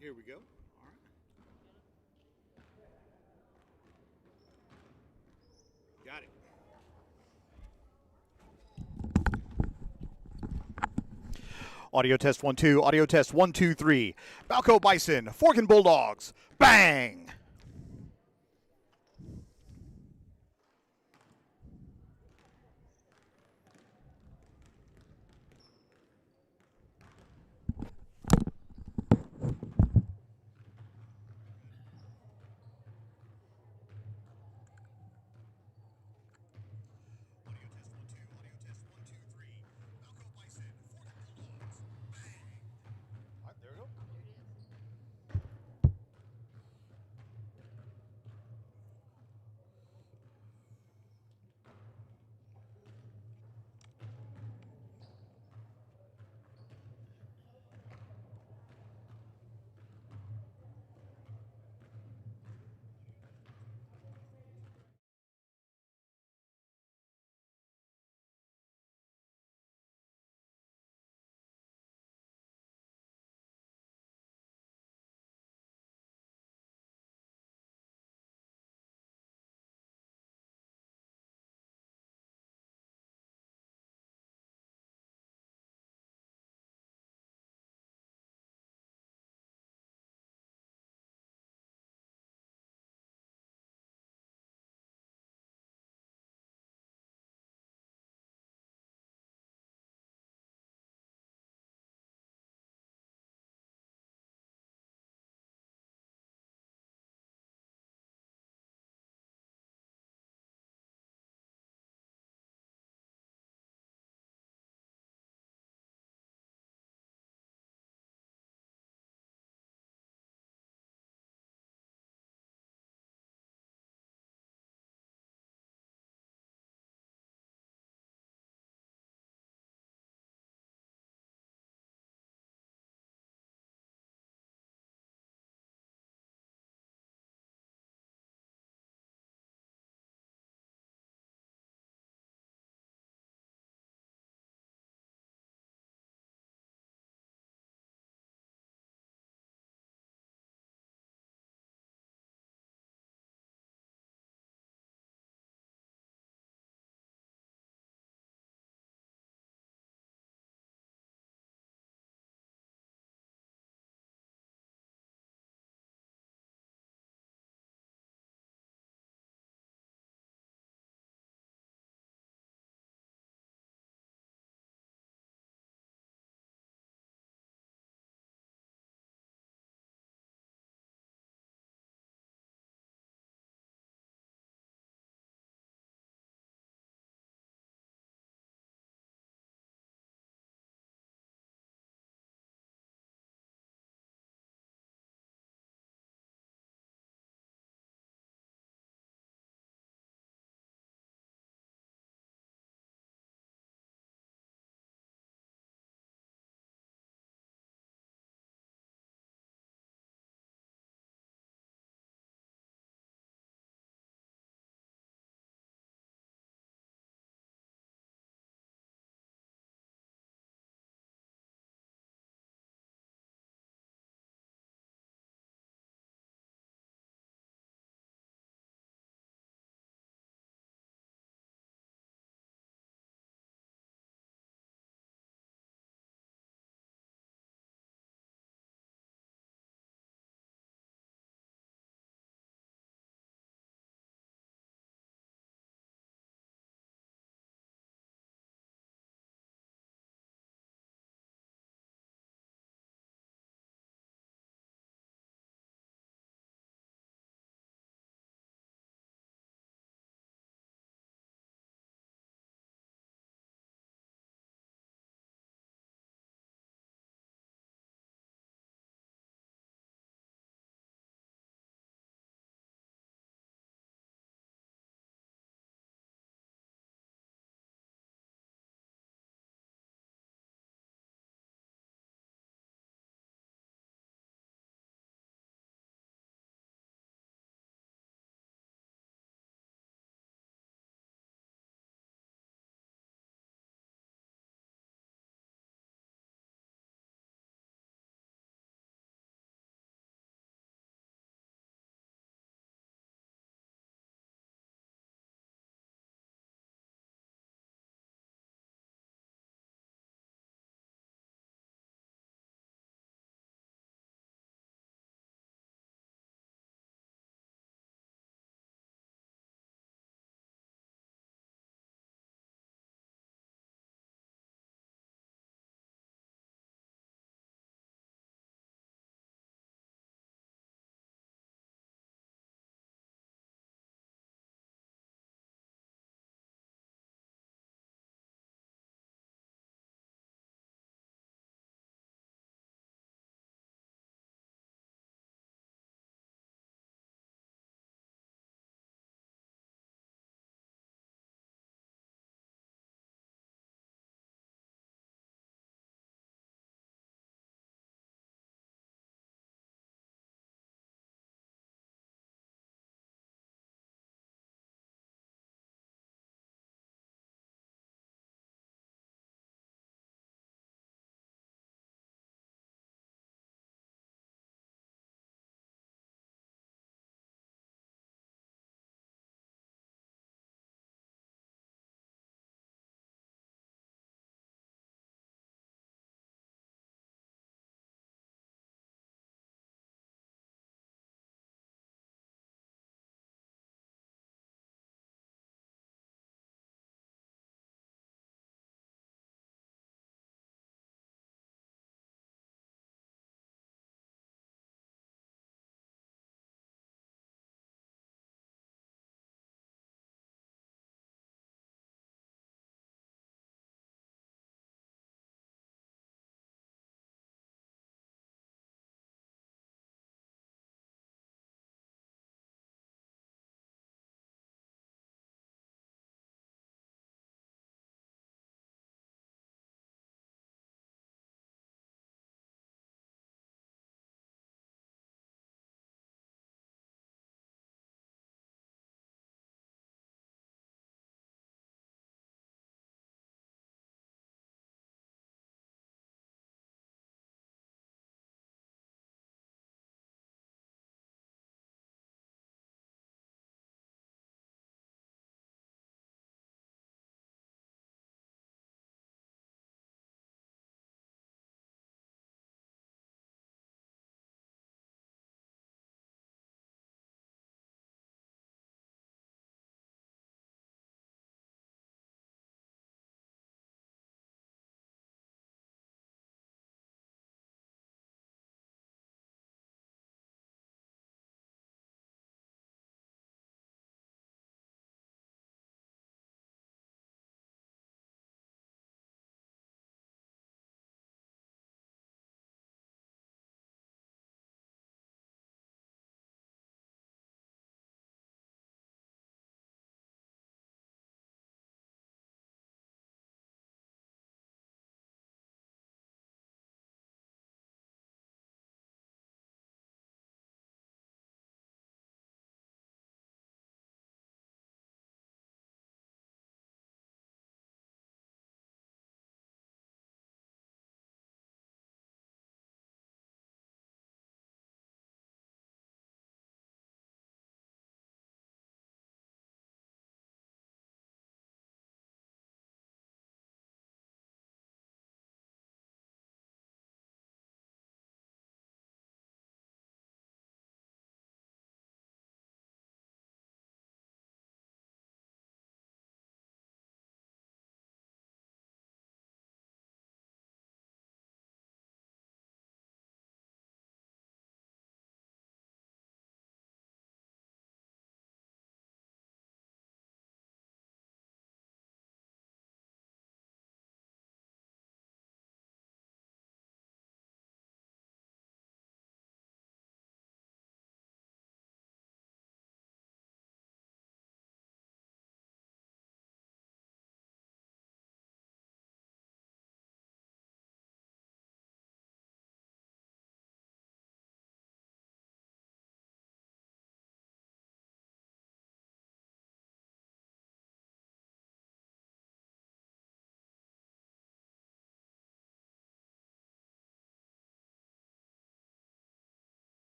Here we go. All right. Got it. Audio test 1 2. Audio test 1 2 3. Balko Bison, Forgan Bulldogs. Bang! All right, there we go.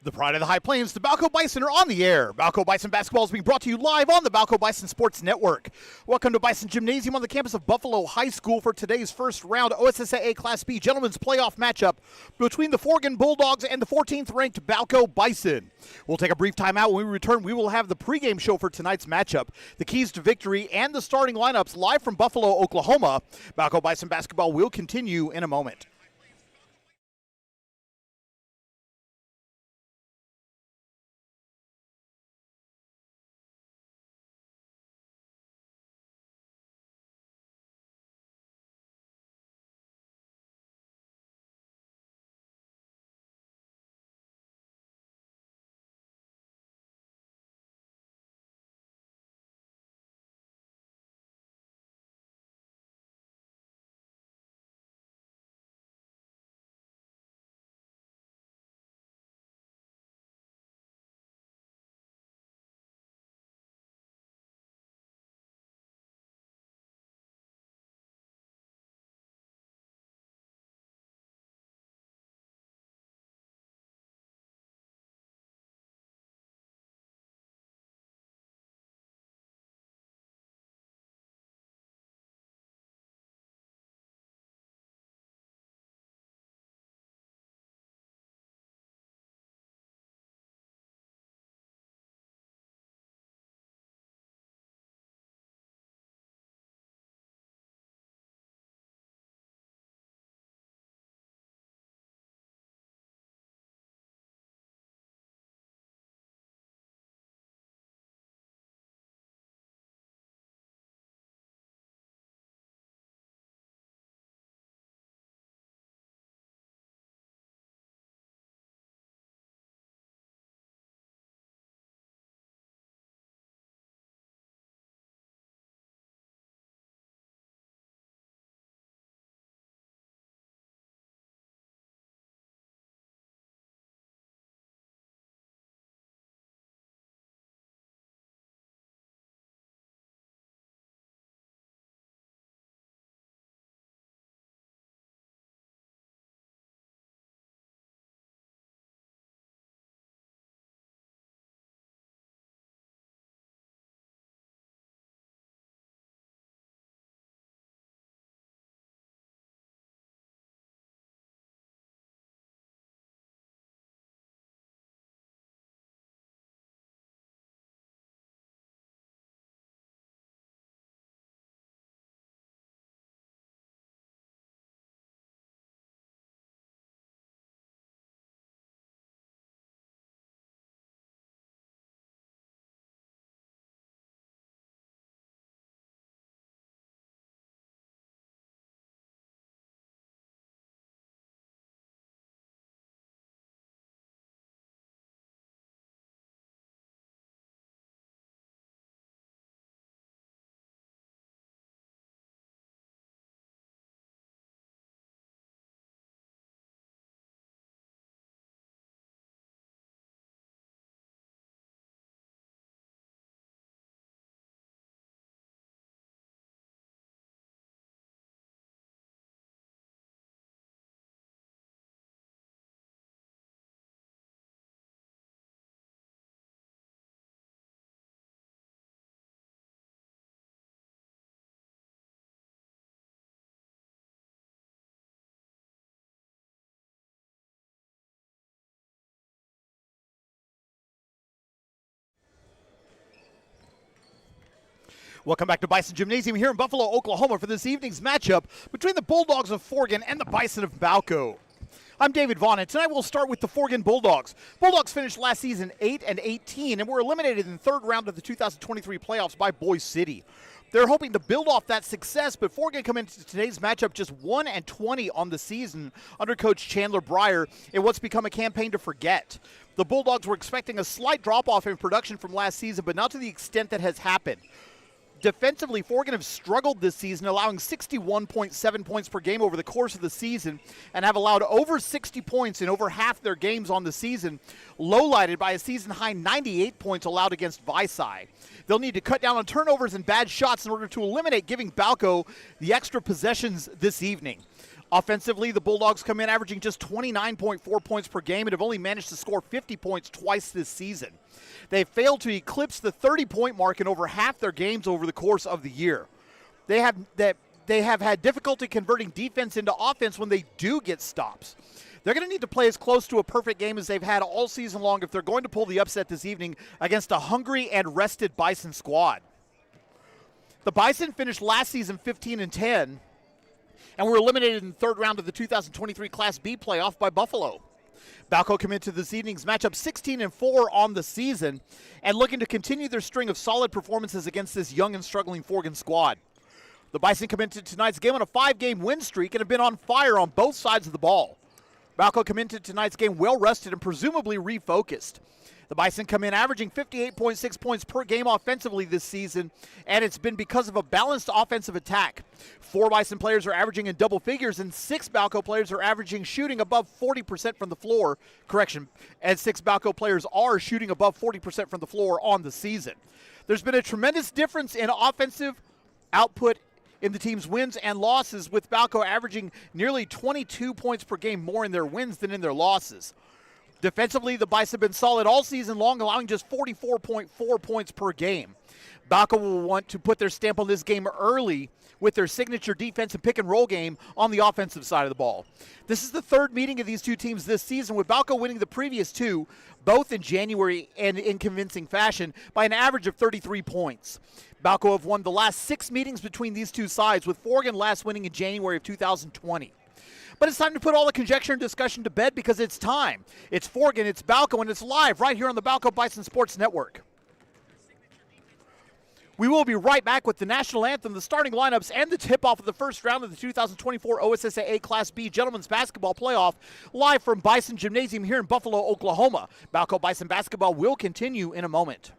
The pride of the High Plains, the Balko Bison are on the air. Balko Bison basketball is being brought to you live on the Balko Bison Sports Network. Welcome to Bison Gymnasium on the campus of Buffalo High School for today's first round OSSAA Class B Gentlemen's Playoff matchup between the Forgan Bulldogs and the 14th ranked Balko Bison. We'll take a brief timeout. When we return, we will have the pregame show for tonight's matchup, the keys to victory, and the starting lineups live from Buffalo, Oklahoma. Balko Bison basketball will continue in a moment. Welcome back to Bison Gymnasium here in Buffalo, Oklahoma for this evening's matchup between the Bulldogs of Forgan and the Bison of Balko. I'm David Vaughn, and tonight we'll start with the Forgan Bulldogs. Bulldogs finished last season 8-18 and were eliminated in the third round of the 2023 playoffs by Boise City. They're hoping to build off that success, but Forgan come into today's matchup just 1-20 on the season under Coach Chandler Breyer in what's become a campaign to forget. The Bulldogs were expecting a slight drop-off in production from last season, but not to the extent that has happened. Defensively, Forgan have struggled this season, allowing 61.7 points per game over the course of the season and have allowed over 60 points in over half their games on the season, lowlighted by a season-high 98 points allowed against Visai. They'll need to cut down on turnovers and bad shots in order to eliminate giving Balko the extra possessions this evening. Offensively, the Bulldogs come in averaging just 29.4 points per game and have only managed to score 50 points twice this season. They failed to eclipse the 30-point mark in over half their games over the course of the year. They have had difficulty converting defense into offense when they do get stops. They're going to need to play as close to a perfect game as they've had all season long if they're going to pull the upset this evening against a hungry and rested Bison squad. The Bison finished last season 15-10 and were eliminated in the third round of the 2023 Class B playoff by Buffalo. Balko come into this evening's matchup 16-4 on the season and looking to continue their string of solid performances against this young and struggling Forgan squad. The Bison come into tonight's game on a 5-game win streak and have been on fire on both sides of the ball. Balko come into tonight's game well-rested and presumably refocused. The Bison come in averaging 58.6 points per game offensively this season, and it's been because of a balanced offensive attack. 4 Bison players are averaging in double figures, and 6 Balko players are averaging shooting above 40% from the floor. Correction, and 6 Balko players are shooting above 40% from the floor on the season. There's been a tremendous difference in offensive output in the team's wins and losses, with Balko averaging nearly 22 points per game more in their wins than in their losses. Defensively, the Bison have been solid all season long, allowing just 44.4 points per game. Balko will want to put their stamp on this game early with their signature defense and pick-and-roll game on the offensive side of the ball. This is the third meeting of these two teams this season, with Balko winning the previous 2, both in January and in convincing fashion, by an average of 33 points. Balko have won the last 6 meetings between these two sides, with Forgan last winning in January of 2020. But it's time to put all the conjecture and discussion to bed because it's time. It's Forgan, it's Balko, and it's live right here on the Balko Bison Sports Network. We will be right back with the national anthem, the starting lineups, and the tip-off of the first round of the 2024 OSSAA Class B Gentlemen's Basketball Playoff, live from Bison Gymnasium here in Buffalo, Oklahoma. Balko Bison basketball will continue in a moment.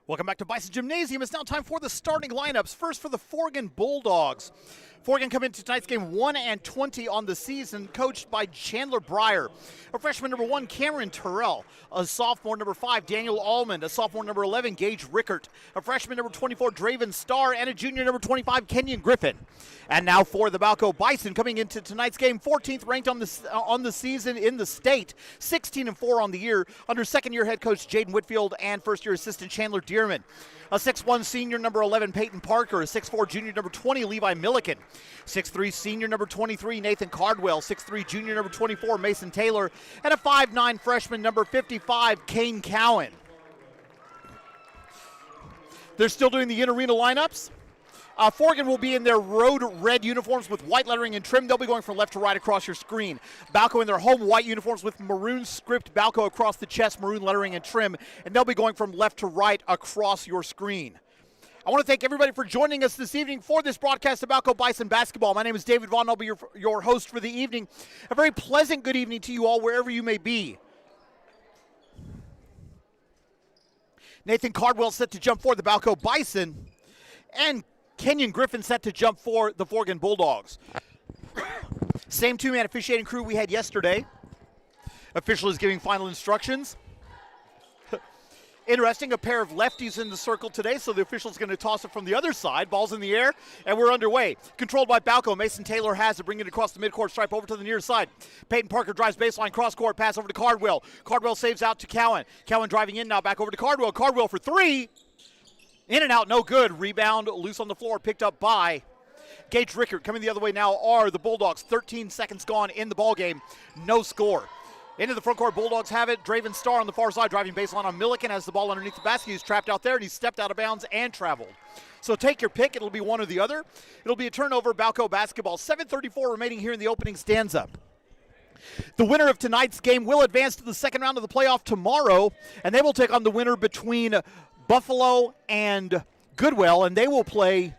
Welcome back to Bison Gymnasium. It's now time for the starting lineups. First for the Forgan Bulldogs. Forgan come into tonight's game 1-20 on the season, coached by Chandler Breyer. A freshman number 1, Cameron Terrell. A sophomore number 5, Daniel Almond. A sophomore number 11, Gage Rickert. A freshman number 24, Draven Starr. And a junior number 25, Kenyon Griffin. And now for the Balko Bison coming into tonight's game, 14th ranked on the season in the state, 16-4 on the year, under second-year head coach Jaden Whitfield and first-year assistant Chandler Dearman. A 6'1 senior number 11, Peyton Parker. A 6'4 junior number 20, Levi Milliken. 6'3 senior number 23, Nathan Cardwell. 6'3 junior number 24, Mason Taylor. And a 5'9 freshman number 55, Kane Cowan. They're still doing the in-arena lineups. Forgan will be in their road red uniforms with white lettering and trim. They'll be going from left to right across your screen. Balko in their home white uniforms with maroon script Balko across the chest, maroon lettering and trim. And they'll be going from left to right across your screen. I want to thank everybody for joining us this evening for this broadcast of Balko Bison basketball. My name is David Vaughn. I'll be your host for the evening. A very pleasant good evening to you all wherever you may be. Nathan Cardwell set to jump for the Balko Bison. And Kenyon Griffin set to jump for the Forgan Bulldogs. Same two-man officiating crew we had yesterday. Official is giving final instructions. Interesting, a pair of lefties in the circle today, so the official's going to toss it from the other side. Ball's in the air, and we're underway. Controlled by Balko. Mason Taylor has it, bringing it across the midcourt stripe over to the near side. Peyton Parker drives baseline, cross-court, pass over to Cardwell. Cardwell saves out to Cowan. Cowan driving in now, back over to Cardwell. Cardwell for three. In and out, no good. Rebound, loose on the floor, picked up by Gage Rickert. Coming the other way now are the Bulldogs. 13 seconds gone in the ballgame. No score. Into the front court, Bulldogs have it. Draven Starr on the far side, driving baseline on Milliken. Has the ball underneath the basket. He's trapped out there, and he's stepped out of bounds and traveled. So take your pick. It'll be one or the other. It'll be a turnover, Balko basketball. 7:34 remaining here in the opening stanza. The winner of tonight's game will advance to the second round of the playoff tomorrow, and they will take on the winner between Buffalo and Goodwell, and they will play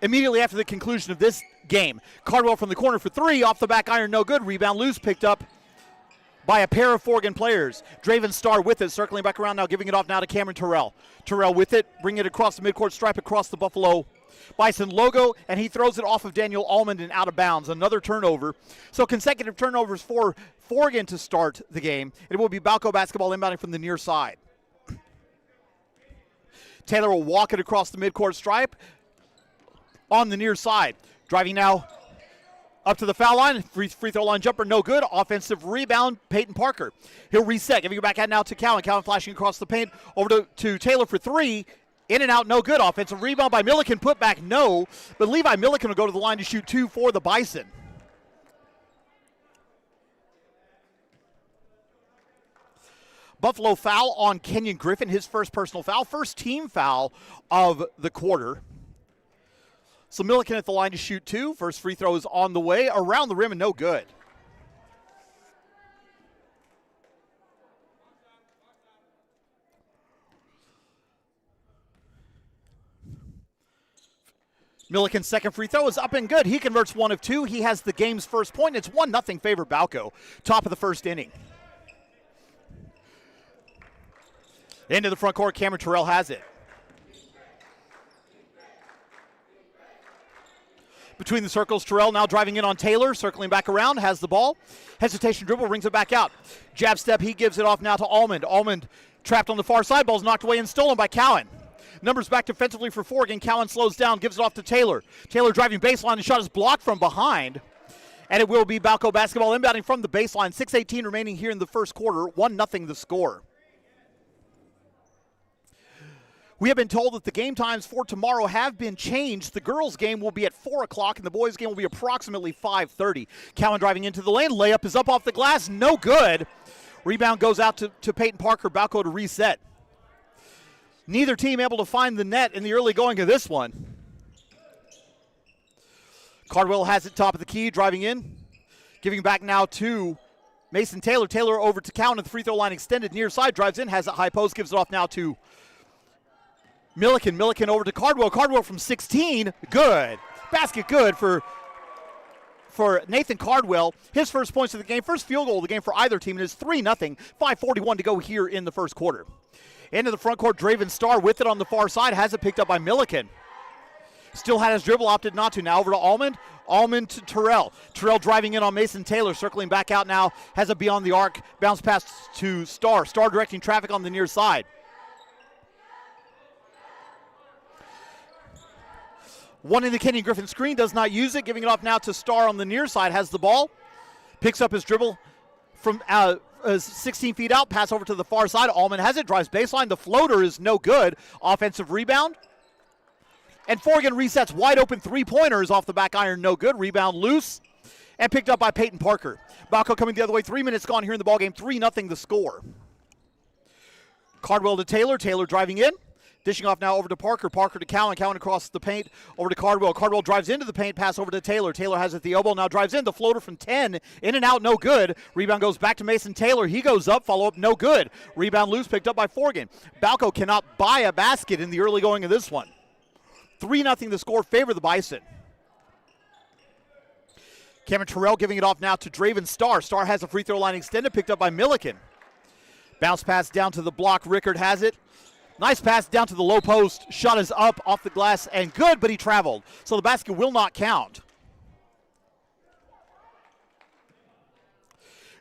immediately after the conclusion of this game. Cardwell from the corner for three, off the back iron, no good. Rebound loose, picked up by a pair of Forgan players. Draven Starr with it, circling back around now, giving it off now to Cameron Terrell. Terrell with it, bringing it across the midcourt stripe across the Buffalo Bison logo, and he throws it off of Daniel Almond and out of bounds. Another turnover. So consecutive turnovers for Forgan to start the game. It will be Balko basketball inbounding from the near side. Taylor will walk it across the midcourt stripe on the near side. Driving now up to the foul line. Free throw line jumper, no good. Offensive rebound, Peyton Parker. He'll reset, giving it back out now to Cowan. Cowan flashing across the paint over to Taylor for three. In and out, no good. Offensive rebound by Milliken, put back, no. But Levi Milliken will go to the line to shoot two for the Bison. Buffalo foul on Kenyon Griffin, his first personal foul, first team foul of the quarter. So Milliken at the line to shoot two. First free throw is on the way, around the rim and no good. Milliken's second free throw is up and good. He converts one of two. He has the game's first point. It's 1-0 favor Balko. Top of the first inning. Into the front court, Cameron Terrell has it. Between the circles, Terrell now driving in on Taylor, circling back around, has the ball. Hesitation dribble, brings it back out. Jab step, he gives it off now to Almond. Almond trapped on the far side, ball's knocked away and stolen by Cowan. Numbers back defensively for Forgan. Cowan slows down, gives it off to Taylor. Taylor driving baseline, the shot is blocked from behind. And it will be Balko basketball inbounding from the baseline. 6:18 remaining here in the first quarter, 1-0 the score. We have been told that the game times for tomorrow have been changed. The girls' game will be at 4 o'clock, and the boys' game will be approximately 5:30. Cowan driving into the lane. Layup is up off the glass. No good. Rebound goes out to Peyton Parker. Balko to reset. Neither team able to find the net in the early going of this one. Cardwell has it top of the key, driving in. Giving back now to Mason Taylor. Taylor over to Cowan at the free throw line extended near side. Drives in, has it high post, gives it off now to Milliken. Milliken over to Cardwell. Cardwell from 16. Good. Basket good for Nathan Cardwell. His first points of the game. First field goal of the game for either team. It is 3-0. 5:41 to go here in the first quarter. Into the front court, Draven Starr with it on the far side. Has it picked up by Milliken. Still had his dribble, opted not to. Now over to Almond. Almond to Terrell. Terrell driving in on Mason Taylor, circling back out now. Has it beyond the arc. Bounce pass to Starr. Starr directing traffic on the near side. One in the Kenyon Griffin screen, does not use it. Giving it off now to Starr on the near side. Has the ball. Picks up his dribble from 16 feet out. Pass over to the far side. Almond has it. Drives baseline. The floater is no good. Offensive rebound. And Forgan resets wide open three-pointers off the back iron, no good. Rebound loose and picked up by Peyton Parker. Balko coming the other way. 3 minutes gone here in the ballgame. 3-0 the score. Cardwell to Taylor. Taylor driving in. Dishing off now over to Parker. Parker to Cowan. Cowan across the paint. Over to Cardwell. Cardwell drives into the paint. Pass over to Taylor. Taylor has it at the elbow. Now drives in. The floater from 10. In and out. No good. Rebound goes back to Mason Taylor. He goes up. Follow up. No good. Rebound loose. Picked up by Forgan. Balko cannot buy a basket in the early going of this one. 3-0 the score. Favor the Bison. Cameron Terrell giving it off now to Draven Starr. Starr has a free throw line extended. Picked up by Milliken. Bounce pass down to the block. Rickard has it. Nice pass down to the low post. Shot is up off the glass and good, but he traveled. So the basket will not count.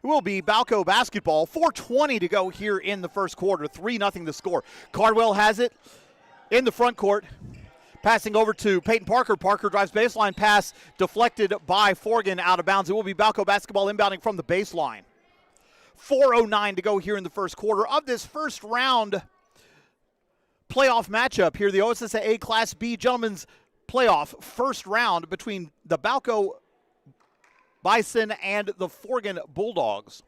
It will be Balko basketball. 4:20 to go here in the first quarter. 3-0 the score. Cardwell has it in the front court. Passing over to Peyton Parker. Parker drives baseline pass deflected by Forgan out of bounds. It will be Balko basketball inbounding from the baseline. 4:09 to go here in the first quarter of this first round playoff matchup here. The OSSAA Class B Gentlemen's Playoff first round between the Balko Bison and the Forgan Bulldogs.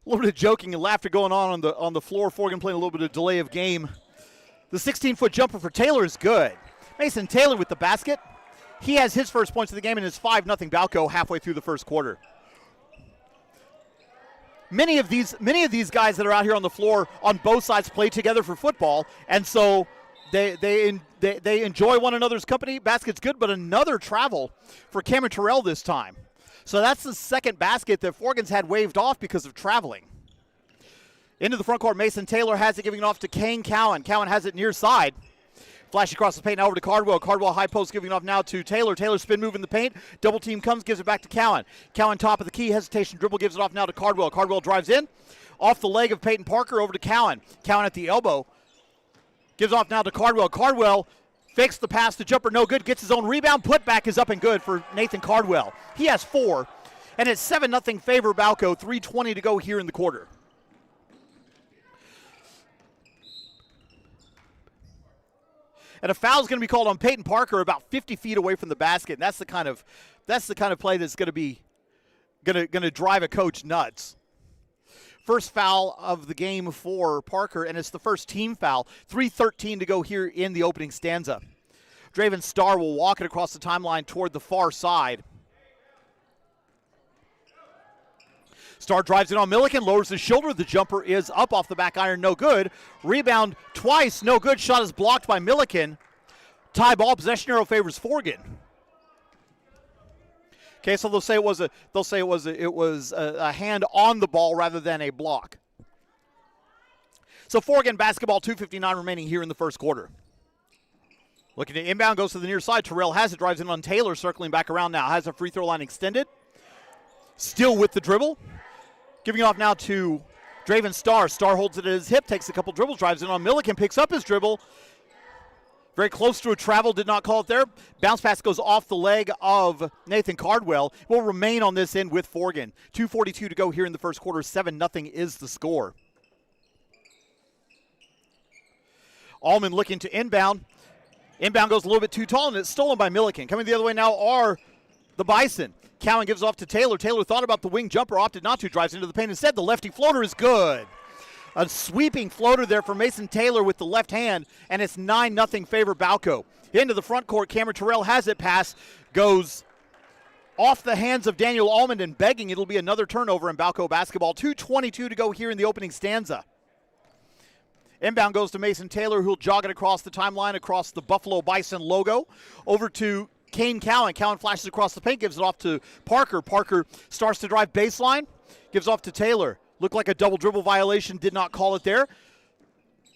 A little bit of joking and laughter going on the floor. Forgan playing a little bit of delay of game. The 16-foot jumper for Taylor is good. Mason Taylor with the basket. He has his first points of the game, and it's 5-0 Balko halfway through the first quarter. Many of these guys that are out here on the floor on both sides play together for football, and so they enjoy one another's company. Basket's good, but another travel for Cameron Terrell this time. So that's the second basket that Forgan's had waved off because of traveling. Into the front court, Mason Taylor has it, giving it off to Kane Cowan. Cowan has it near side. Flash across the paint, now over to Cardwell. Cardwell high post, giving it off now to Taylor. Taylor spin move in the paint. Double team comes, gives it back to Cowan. Cowan top of the key, hesitation dribble, gives it off now to Cardwell. Cardwell drives in. Off the leg of Peyton Parker, over to Cowan. Cowan at the elbow. Gives off now to Cardwell. Cardwell fakes the pass to jumper, no good. Gets his own rebound. Putback is up and good for Nathan Cardwell. He has 4. And it's 7-0 favor Balko. 3:20 to go here in the quarter. And a foul is going to be called on Peyton Parker about 50 feet away from the basket. And that's the kind of play that's going to drive a coach nuts. First foul of the game for Parker, and it's the first team foul. 3:13 to go here in the opening stanza. Draven Starr will walk it across the timeline toward the far side. Starr drives in on Milliken, lowers his shoulder. The jumper is up off the back iron, no good. Rebound twice, no good. Shot is blocked by Milliken. Tie ball, possession arrow favors Forgan. Okay, so they'll say it was a hand on the ball rather than a block. So Forgan basketball, 2:59 remaining here in the first quarter. Looking to inbound, goes to the near side. Terrell has it, drives in on Taylor, circling back around now. Has a free throw line extended. Still with the dribble. Giving it off now to Draven Starr. Starr holds it at his hip, takes a couple dribbles, drives in on Milliken, picks up his dribble. Very close to a travel, did not call it there. Bounce pass goes off the leg of Nathan Cardwell. Will remain on this end with Forgan. 2:42 to go here in the first quarter. 7-0 is the score. Allman looking to inbound. Inbound goes a little bit too tall, and it's stolen by Milliken. Coming the other way now are the Bison. Cowan gives off to Taylor. Taylor thought about the wing jumper, opted not to, drives into the paint instead. The lefty floater is good. A sweeping floater there for Mason Taylor with the left hand, and it's 9-0 favor Balko. Into the front court, Cameron Terrell has it. Pass goes off the hands of Daniel Almond and begging. It'll be another turnover in Balko basketball. 2:22 to go here in the opening stanza. Inbound goes to Mason Taylor, who'll jog it across the timeline, across the Buffalo Bison logo, over to Kane Cowan. Cowan flashes across the paint, gives it off to Parker. Parker starts to drive baseline, gives off to Taylor. Looked like a double dribble violation, did not call it there.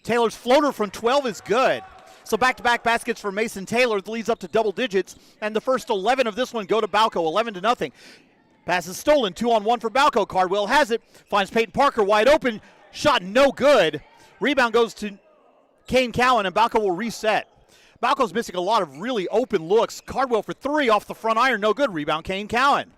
Taylor's floater from 12 is good. So back-to-back baskets for Mason Taylor. The leads up to double digits, and the first 11 of this one go to Balko, 11-0. Pass is stolen, 2-on-1 for Balko. Cardwell has it, finds Peyton Parker wide open. Shot no good. Rebound goes to Kane Cowan, and Balko will reset. Balko's missing a lot of really open looks. Cardwell for 3 off the front iron, no good. Rebound, Kane Cowan.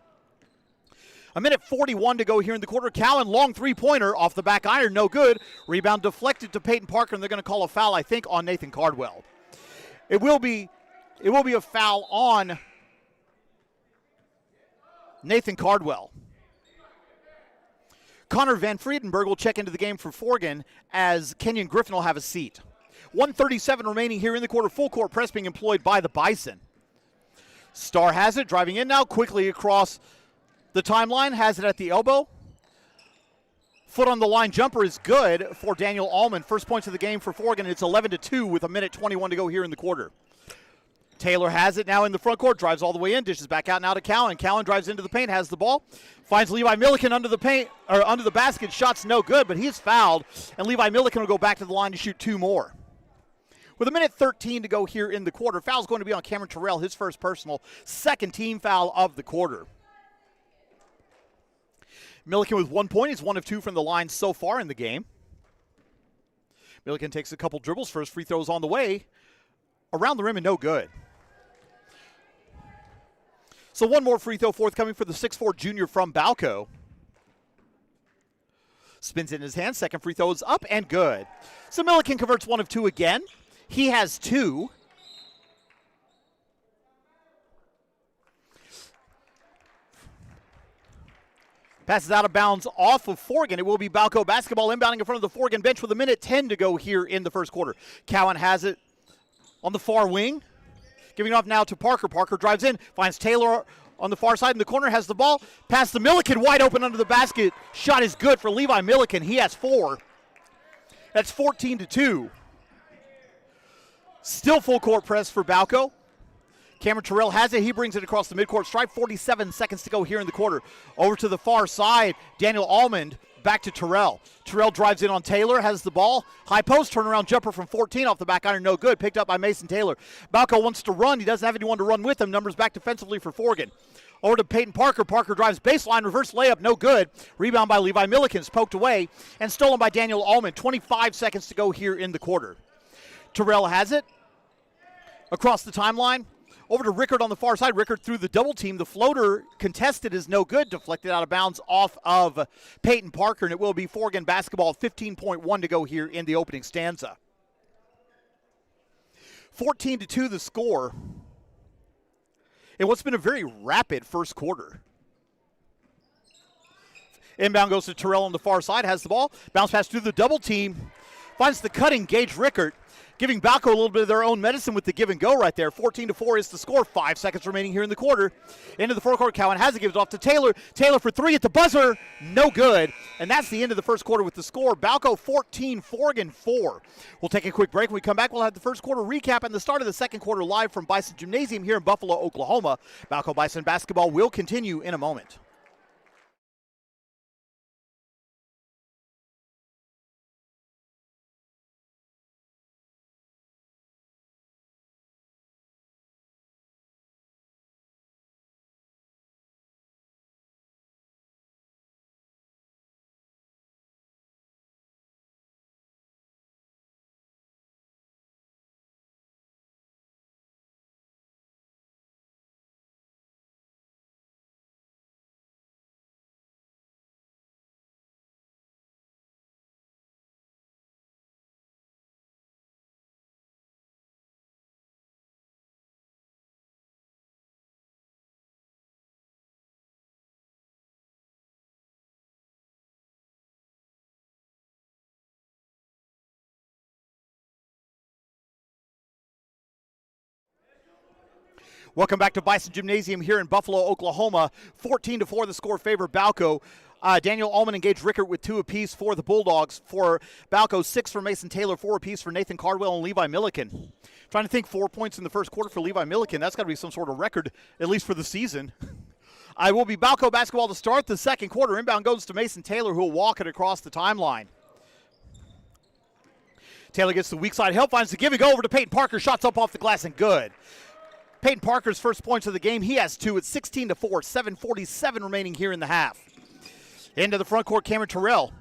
1:41 to go here in the quarter. Cowan, long three-pointer off the back iron, no good. Rebound deflected to Peyton Parker, and they're going to call a foul, I think, on Nathan Cardwell. It will be a foul on Nathan Cardwell. Connor Van Friedenberg will check into the game for Forgan as Kenyon Griffin will have a seat. 1:37 remaining here in the quarter. Full court press being employed by the Bison. Starr has it, driving in now, quickly across the timeline, has it at the elbow. Foot on the line jumper is good for Daniel Allman. First points of the game for Forgan. It's 11-2 with 1:21 to go here in the quarter. Taylor has it now in the front court, drives all the way in, dishes back out now to Cowan. Cowan drives into the paint, has the ball, finds Levi Milliken under the paint or under the basket. Shot's no good, but he's fouled, and Levi Milliken will go back to the line to shoot 2 more. With 1:13 to go here in the quarter, foul's going to be on Cameron Terrell, his first personal, second team foul of the quarter. Milliken with 1 point. He's 1 of 2 from the line so far in the game. Milliken takes a couple dribbles. First free throws on the way. Around the rim and no good. So one more free throw forthcoming for the 6'4 junior from Balko. Spins it in his hand. Second free throw is up and good. So Milliken converts 1 of 2 again. He has 2. Passes out of bounds off of Forgan. It will be Balko basketball inbounding in front of the Forgan bench with 1:10 to go here in the first quarter. Cowan has it on the far wing. Giving off now to Parker. Parker drives in, finds Taylor on the far side in the corner, has the ball. Pass to Milliken, wide open under the basket. Shot is good for Levi Milliken. He has 4. That's 14-2. Still full court press for Balko. Cameron Terrell has it. He brings it across the midcourt stripe. 47 seconds to go here in the quarter. Over to the far side, Daniel Almond back to Terrell. Terrell drives in on Taylor, has the ball. High post turnaround jumper from 14 off the back iron, no good. Picked up by Mason Taylor. Balko wants to run. He doesn't have anyone to run with him. Numbers back defensively for Forgan. Over to Peyton Parker. Parker drives baseline, reverse layup, no good. Rebound by Levi Milliken, poked away, and stolen by Daniel Almond. 25 seconds to go here in the quarter. Terrell has it. Across the timeline. Over to Rickard on the far side. Rickard through the double team. The floater contested is no good. Deflected out of bounds off of Peyton Parker, and it will be Forgan basketball. 15.1 to go here in the opening stanza. 14-2 the score. In what's been a very rapid first quarter. Inbound goes to Terrell on the far side. Has the ball. Bounce pass through the double team. Finds the cutting Gage Rickard. Giving Balko a little bit of their own medicine with the give and go right there. 14-4 is the score. 5 seconds remaining here in the quarter. Into the forecourt, Cowan has it, gives it off to Taylor. Taylor for 3 at the buzzer. No good. And that's the end of the first quarter with the score. Balko 14, Forgan 4. We'll take a quick break. When we come back, we'll have the first quarter recap and the start of the second quarter live from Bison Gymnasium here in Buffalo, Oklahoma. Balko Bison basketball will continue in a moment. Welcome back to Bison Gymnasium here in Buffalo, Oklahoma. 14-4 the score favor Balko. Daniel Allman and Gage Rickard with 2 apiece for the Bulldogs. For Balko, 6 for Mason Taylor, 4 apiece for Nathan Cardwell and Levi Milliken. Trying to think 4 points in the first quarter for Levi Milliken. That's got to be some sort of record, at least for the season. I will be Balko basketball to start the second quarter. Inbound goes to Mason Taylor, who will walk it across the timeline. Taylor gets the weak side help, finds the give and go over to Peyton Parker. Shots up off the glass and good. Peyton Parker's first points of the game. He has 2 at 16-4, 7:47 remaining here in the half. Into the front court, Cameron Terrell.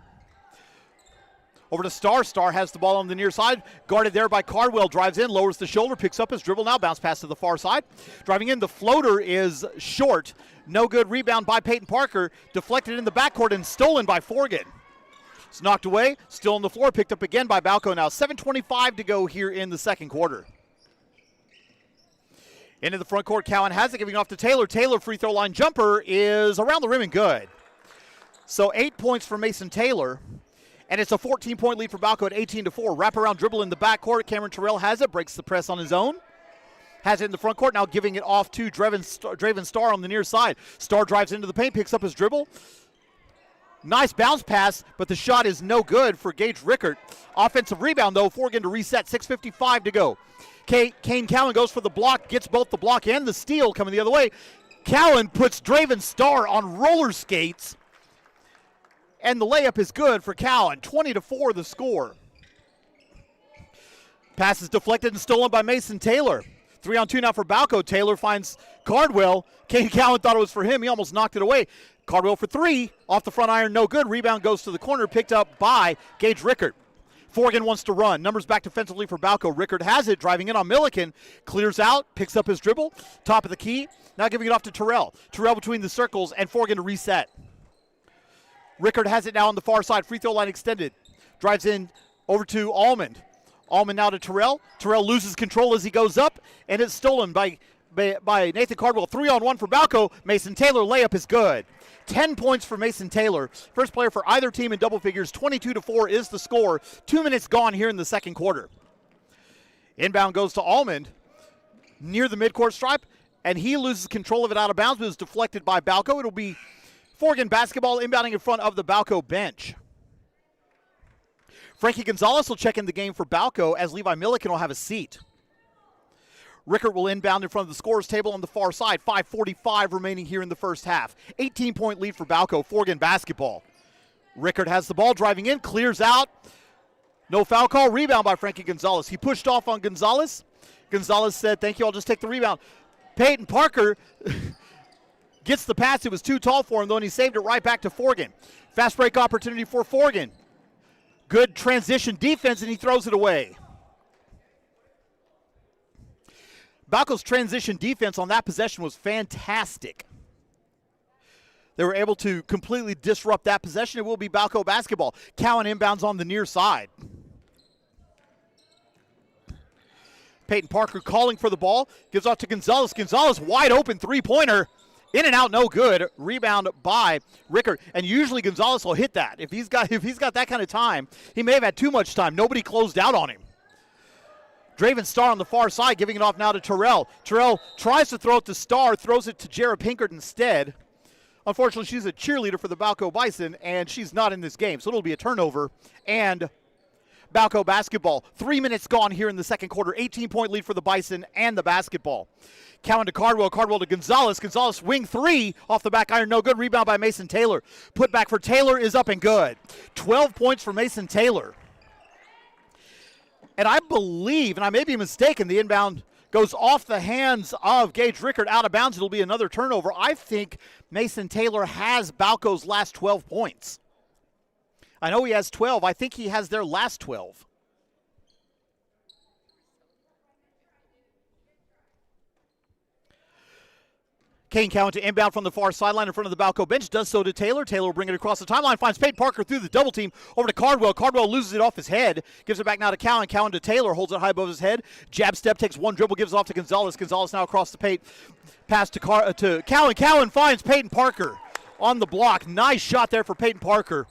Over to Star. Star has the ball on the near side. Guarded there by Cardwell. Drives in, lowers the shoulder, picks up his dribble now. Bounce pass to the far side. Driving in, the floater is short. No good. Rebound by Peyton Parker. Deflected in the backcourt and stolen by Forgan. It's knocked away. Still on the floor. Picked up again by Balko now. 7:25 to go here in the second quarter. Into the front court, Cowan has it, giving off to Taylor. Taylor, free throw line jumper is around the rim and good. So 8 points for Mason Taylor, and it's a 14-point lead for Balko at 18-4. Wraparound dribble in the backcourt. Cameron Terrell has it, breaks the press on his own. Has it in the front court, now giving it off to Draven Star on the near side. Star drives into the paint, picks up his dribble. Nice bounce pass, but the shot is no good for Gage Rickert. Offensive rebound, though, Forgan to reset, 6:55 to go. Kane Cowan goes for the block, gets both the block and the steal coming the other way. Cowan puts Draven Star on roller skates, and the layup is good for Cowan. 20-4 the score. Pass is deflected and stolen by Mason Taylor. 3-on-2 now for Balko. Taylor finds Cardwell. Kane Cowan thought it was for him. He almost knocked it away. Cardwell for 3. Off the front iron, no good. Rebound goes to the corner, picked up by Gage Rickert. Forgan wants to run. Numbers back defensively for Balko. Rickert has it, driving in on Milliken. Clears out, picks up his dribble. Top of the key. Now giving it off to Terrell. Terrell between the circles, and Forgan to reset. Rickert has it now on the far side. Free throw line extended. Drives in over to Almond. Almond now to Terrell. Terrell loses control as he goes up, and it's stolen by Nathan Cardwell. 3-on-1 for Balko. Mason Taylor layup is good. 10 points for Mason Taylor. First player for either team in double figures. 22-4 is the score. 2 minutes gone here in the second quarter. Inbound goes to Almond near the midcourt stripe, and he loses control of it out of bounds, but is deflected by Balko. It'll be Forgan basketball inbounding in front of the Balko bench. Frankie Gonzalez will check in the game for Balko as Levi Milliken will have a seat. Rickert will inbound in front of the scorer's table on the far side. 5:45 remaining here in the first half. 18-point lead for Balko. Forgan basketball. Rickert has the ball, driving in, clears out. No foul call. Rebound by Frankie Gonzalez. He pushed off on Gonzalez. Gonzalez said, thank you, I'll just take the rebound. Peyton Parker gets the pass. It was too tall for him, though, and he saved it right back to Forgan. Fast break opportunity for Forgan. Good transition defense, and he throws it away. Balko's transition defense on that possession was fantastic. They were able to completely disrupt that possession. It will be Balko basketball. Cowan inbounds on the near side. Peyton Parker calling for the ball. Gives off to Gonzalez. Gonzalez wide open three-pointer. In and out, no good. Rebound by Rickert. And usually Gonzalez will hit that. If he's got that kind of time, he may have had too much time. Nobody closed out on him. Draven Star on the far side, giving it off now to Terrell. Terrell tries to throw it to Star, throws it to Jarrah Pinkert instead. Unfortunately, she's a cheerleader for the Balko Bison, and she's not in this game, so it'll be a turnover. And Balko basketball. 3 minutes gone here in the second quarter. 18-point lead for the Bison and the basketball. Cowan to Cardwell. Cardwell to Gonzalez. Gonzalez wing 3 off the back iron. No good. Rebound by Mason Taylor. Put back for Taylor is up and good. 12 points for Mason Taylor. And I believe, and I may be mistaken, the inbound goes off the hands of Gage Rickert out of bounds. It'll be another turnover. I think Mason Taylor has Balko's last 12 points. I know he has 12. I think he has their last 12. Kane Cowan to inbound from the far sideline in front of the Balko bench. Does so to Taylor. Taylor will bring it across the timeline. Finds Peyton Parker through the double team. Over to Cardwell. Cardwell loses it off his head. Gives it back now to Cowan. Cowan to Taylor. Holds it high above his head. Jab step. Takes one dribble. Gives it off to Gonzalez. Gonzalez now across the paint. Pass to Cowan. Cowan finds Peyton Parker on the block. Nice shot there for Peyton Parker.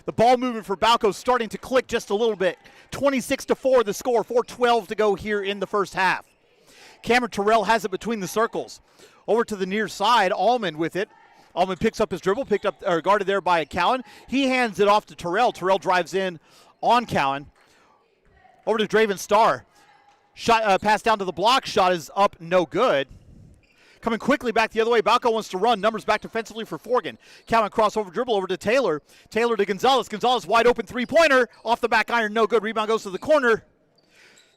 The ball movement for Balko starting to click just a little bit. 26-4 the score. 4:12 to go here in the first half. Cameron Terrell has it between the circles. Over to the near side, Almond with it. Almond picks up his dribble, guarded there by Cowan. He hands it off to Terrell. Terrell drives in on Cowan. Over to Draven Star. Shot, pass down to the block. Shot is up, no good. Coming quickly back the other way, Balko wants to run. Numbers back defensively for Forgan. Cowan crossover dribble over to Taylor. Taylor to Gonzalez. Gonzalez wide open three-pointer. Off the back iron, no good. Rebound goes to the corner.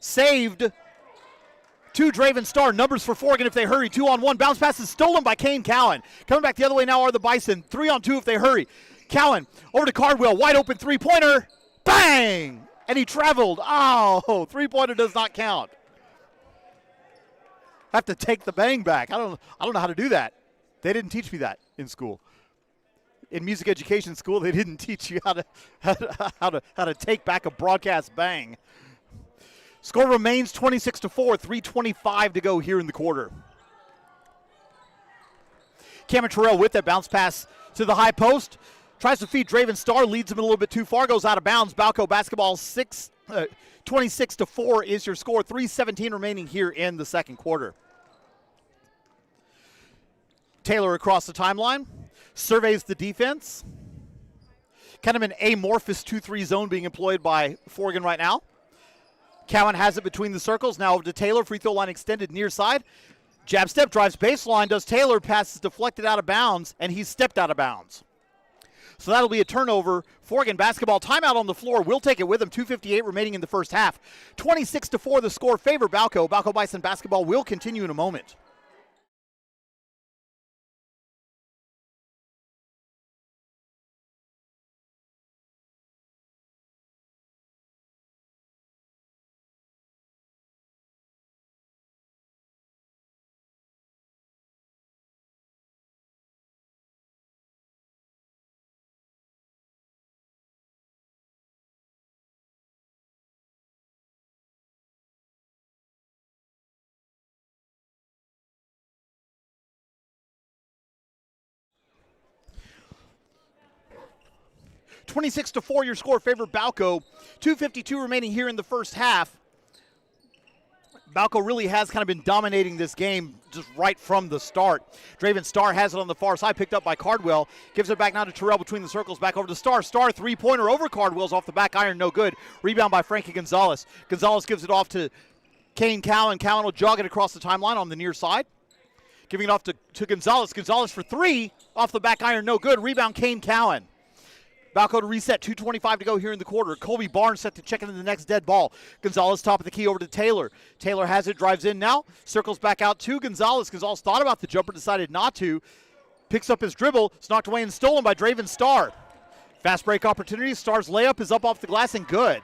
Saved to Draven Star. Numbers for Forgan if they hurry. 2-on-1. Bounce pass is stolen by Kane Cowan. Coming back the other way now are the Bison. 3-on-2 if they hurry. Cowan over to Cardwell. Wide open three-pointer. Bang! And he traveled. Oh, three-pointer does not count. I have to take the bang back. I don't know how to do that. They didn't teach me that in school. In music education school, they didn't teach you how to take back a broadcast bang. Score remains 26-4, 3:25 to go here in the quarter. Cameron Terrell with that bounce pass to the high post. Tries to feed Draven Star, leads him a little bit too far, goes out of bounds. Balko basketball 26-4 is your score. 3:17 remaining here in the second quarter. Taylor across the timeline, surveys the defense. Kind of an amorphous 2-3 zone being employed by Forgan right now. Cowan has it between the circles. Now over to Taylor, free throw line extended near side. Jab step, drives baseline, does Taylor, passes deflected out of bounds, and he's stepped out of bounds. So that'll be a turnover. Forgan basketball timeout on the floor. We'll take it with him. 2:58 remaining in the first half. 26-4 the score favor Balko. Balko Bison basketball will continue in a moment. (26-4) your score favor Balko. 2:52 remaining here in the first half. Balko really has kind of been dominating this game just right from the start. Draven Star has it on the far side, picked up by Cardwell. Gives it back now to Terrell between the circles, back over to Star. Star three-pointer over Cardwell's off the back iron, no good. Rebound by Frankie Gonzalez. Gonzalez gives it off to Kane Cowan. Cowan will jog it across the timeline on the near side. Giving it off to Gonzalez. Gonzalez for three, off the back iron, no good. Rebound Kane Cowan. Balko to reset, 2:25 to go here in the quarter. Colby Barnes set to check into the next dead ball. Gonzalez top of the key over to Taylor. Taylor has it, drives in now, circles back out to Gonzalez. Gonzalez thought about the jumper, decided not to. Picks up his dribble, it's knocked away and stolen by Draven Star. Fast break opportunity, Star's layup is up off the glass and good.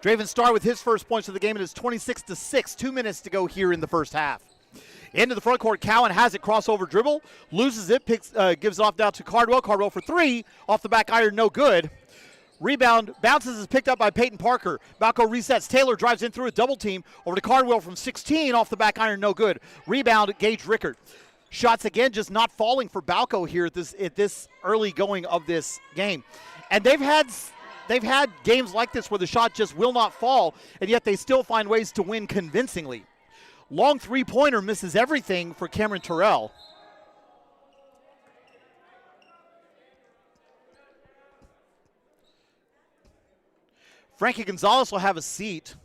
Draven Star with his first points of the game. It is 26-6, 2 minutes to go here in the first half. Into the front court, Cowan has it, crossover dribble, loses it, gives it off down to Cardwell. Cardwell for three, off the back iron, no good. Rebound, bounces, is picked up by Peyton Parker. Balko resets, Taylor drives in through a double team, over to Cardwell from 16, off the back iron, no good. Rebound, Gage Rickard. Shots again, just not falling for Balko here at this early going of this game. And they've had games like this where the shot just will not fall, and yet they still find ways to win convincingly. Long three-pointer misses everything for Cameron Terrell. Frankie Gonzalez will have a seat.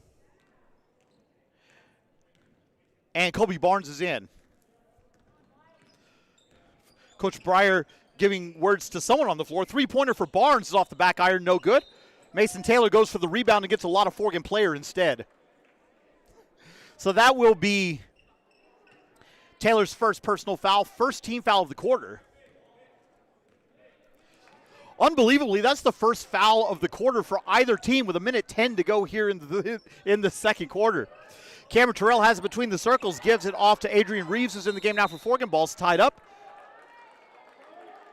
And Colby Barnes is in. Coach Breyer giving words to someone on the floor. Three-pointer for Barnes is off the back iron, no good. Mason Taylor goes for the rebound and gets a lot of Forgan player instead. So that will be Taylor's first personal foul, first team foul of the quarter. Unbelievably, that's the first foul of the quarter for either team with 1:10 to go here in the second quarter. Cameron Terrell has it between the circles, gives it off to Adrian Reeves, who's in the game now for Forgan. Ball's tied up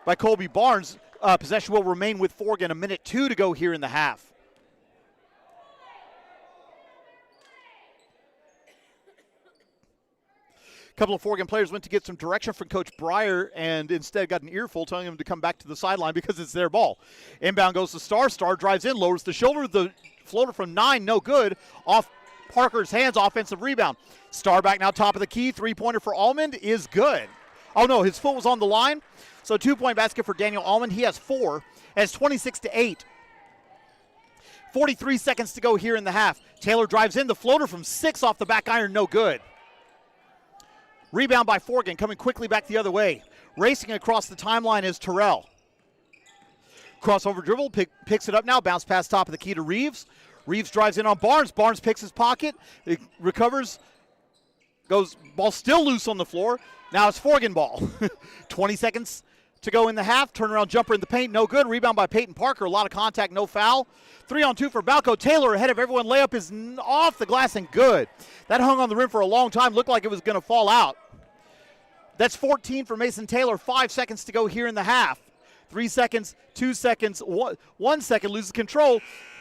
by Colby Barnes. Possession will remain with Forgan. 1:02 to go here in the half. A couple of Forgan players went to get some direction from Coach Breyer and instead got an earful telling him to come back to the sideline because it's their ball. Inbound goes to Star. Star drives in, lowers the shoulder. The floater from 9, no good. Off Parker's hands, offensive rebound. Star back now, top of the key. Three-pointer for Almond is good. Oh, no, his foot was on the line. So 2-point basket for Daniel Almond. He has 4. It's 26-8. 43 seconds to go here in the half. Taylor drives in. The floater from 6 off the back iron, no good. Rebound by Forgan, coming quickly back the other way. Racing across the timeline is Terrell. Crossover dribble, picks it up now, bounce pass top of the key to Reeves. Reeves drives in on Barnes. Barnes picks his pocket, it recovers, goes, ball still loose on the floor. Now it's Forgan ball. 20 seconds to go in the half. Turnaround jumper in the paint, no good. Rebound by Peyton Parker, a lot of contact, no foul. 3-on-2 for Balko. Taylor ahead of everyone. Layup is off the glass and good. That hung on the rim for a long time, looked like it was going to fall out. That's 14 for Mason Taylor. 5 seconds to go here in the half. 3 seconds, 2 seconds, 1 second, loses control.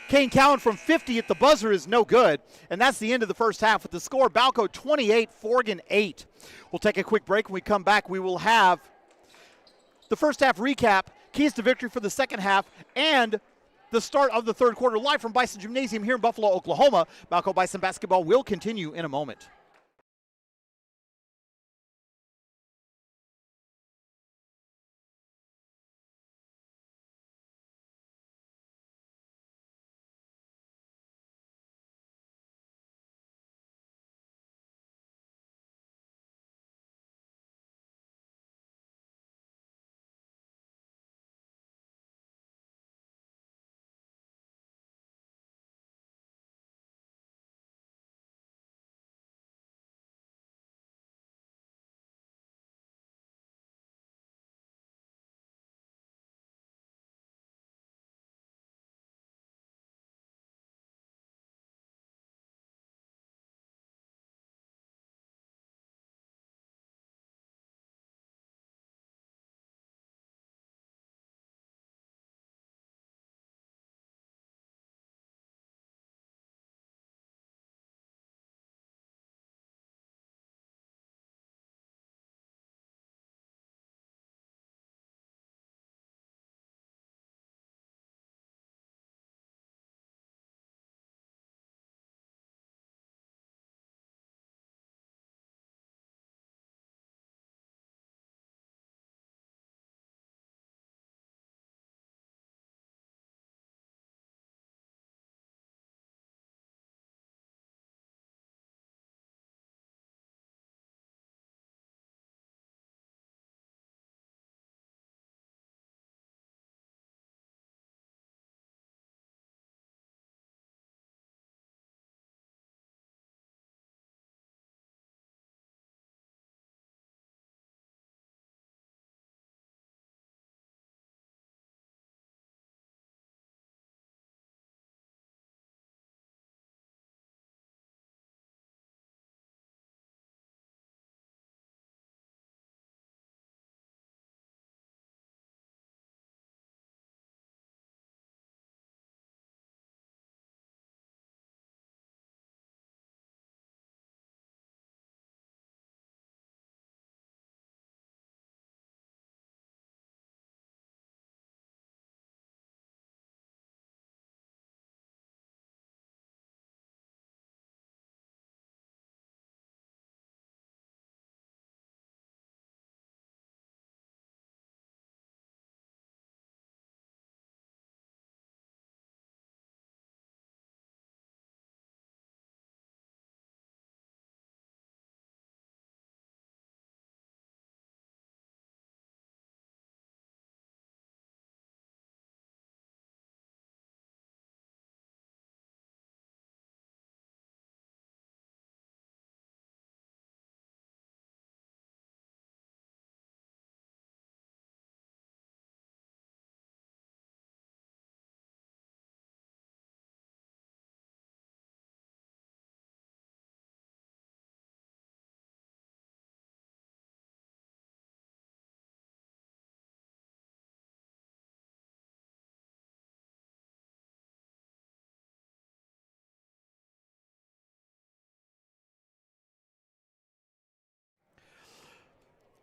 Kane Cowan from 50 at the buzzer is no good. And that's the end of the first half with the score, Balko 28, Forgan 8. We'll take a quick break. When we come back, we will have the first half recap, keys to victory for the second half, and the start of the third quarter live from Bison Gymnasium here in Buffalo, Oklahoma. Balko Bison basketball will continue in a moment.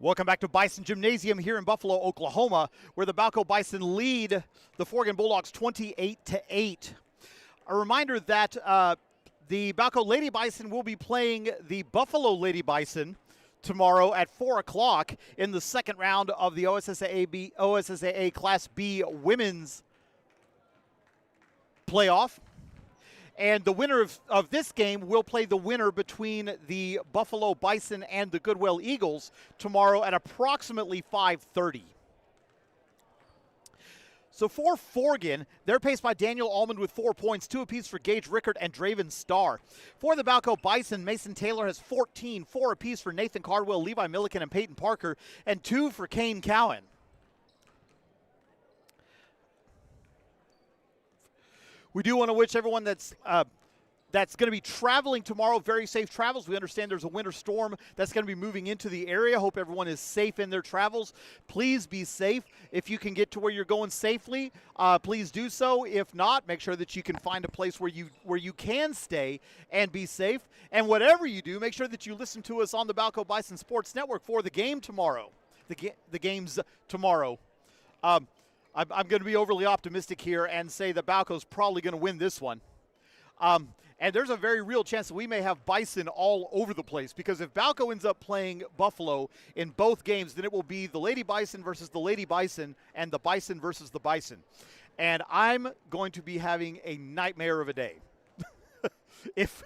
Welcome back to Bison Gymnasium here in Buffalo, Oklahoma, where the Balko Bison lead the Forgan Bulldogs 28-8. A reminder that the Balko Lady Bison will be playing the Buffalo Lady Bison tomorrow at 4 o'clock in the second round of the OSSAA Class B Women's Playoff. And the winner of this game will play the winner between the Buffalo Bison and the Goodwill Eagles tomorrow at approximately 5:30. So for Forgan, they're paced by Daniel Almond with 4 points, 2 apiece for Gage Rickard and Draven Starr. For the Balko Bison, Mason Taylor has 14, 4 apiece for Nathan Cardwell, Levi Milliken, and Peyton Parker, and 2 for Kane Cowan. We do want to wish everyone that's going to be traveling tomorrow very safe travels. We understand there's a winter storm that's going to be moving into the area. Hope everyone is safe in their travels. Please be safe. If you can get to where you're going safely, please do so. If not, make sure that you can find a place where you can stay and be safe. And whatever you do, make sure that you listen to us on the Balko Bison Sports Network for the game tomorrow. The games tomorrow. I'm going to be overly optimistic here and say that Balko's probably going to win this one. And there's a very real chance that we may have Bison all over the place, because if Balko ends up playing Buffalo in both games, then it will be the Lady Bison versus the Lady Bison and the Bison versus the Bison. And I'm going to be having a nightmare of a day if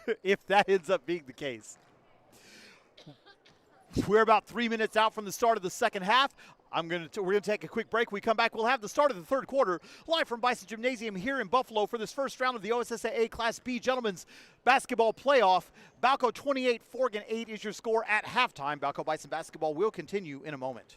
that ends up being the case. We're about 3 minutes out from the start of the second half. We're going to take a quick break. When we come back, we'll have the start of the third quarter live from Bison Gymnasium here in Buffalo for this first round of the OSSAA Class B Gentlemen's Basketball Playoff. Balko 28, Forgan 8 is your score at halftime. Balko Bison basketball will continue in a moment.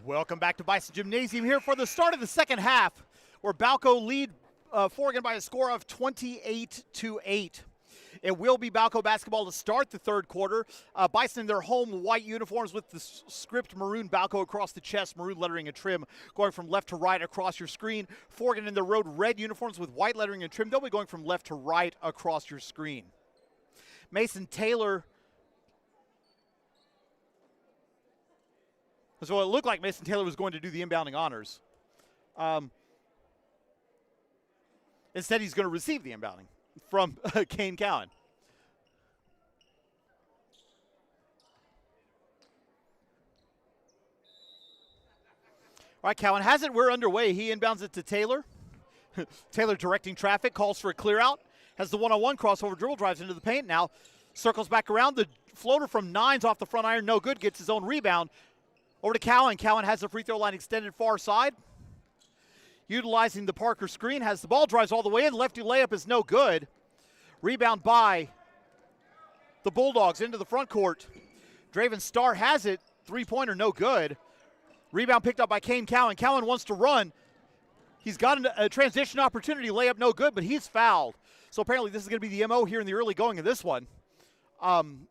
Welcome back to Bison Gymnasium here for the start of the second half, where Balko lead Forgan by a score of 28-8. It will be Balko basketball to start the third quarter. Bison in their home white uniforms with the script maroon Balko across the chest, maroon lettering and trim, going from left to right across your screen. Forgan in their road red uniforms with white lettering and trim. They'll be going from left to right across your screen. Mason Taylor. So it looked like Mason Taylor was going to do the inbounding honors. Instead, he's going to receive the inbounding from Kane Cowan. All right, Cowan has it. We're underway. He inbounds it to Taylor. Taylor directing traffic, calls for a clear out. Has the one-on-one crossover dribble, drives into the paint. Now circles back around. The floater from Nines off the front iron, no good. Gets his own rebound. Over to Cowan. Cowan has the free throw line extended far side. Utilizing the Parker screen, has the ball, drives all the way in. Lefty layup is no good. Rebound by the Bulldogs into the front court. Draven Starr has it. Three-pointer, no good. Rebound picked up by Kane Cowan. Cowan wants to run. He's got a transition opportunity. Layup no good, but he's fouled. So apparently this is going to be the MO here in the early going of this one.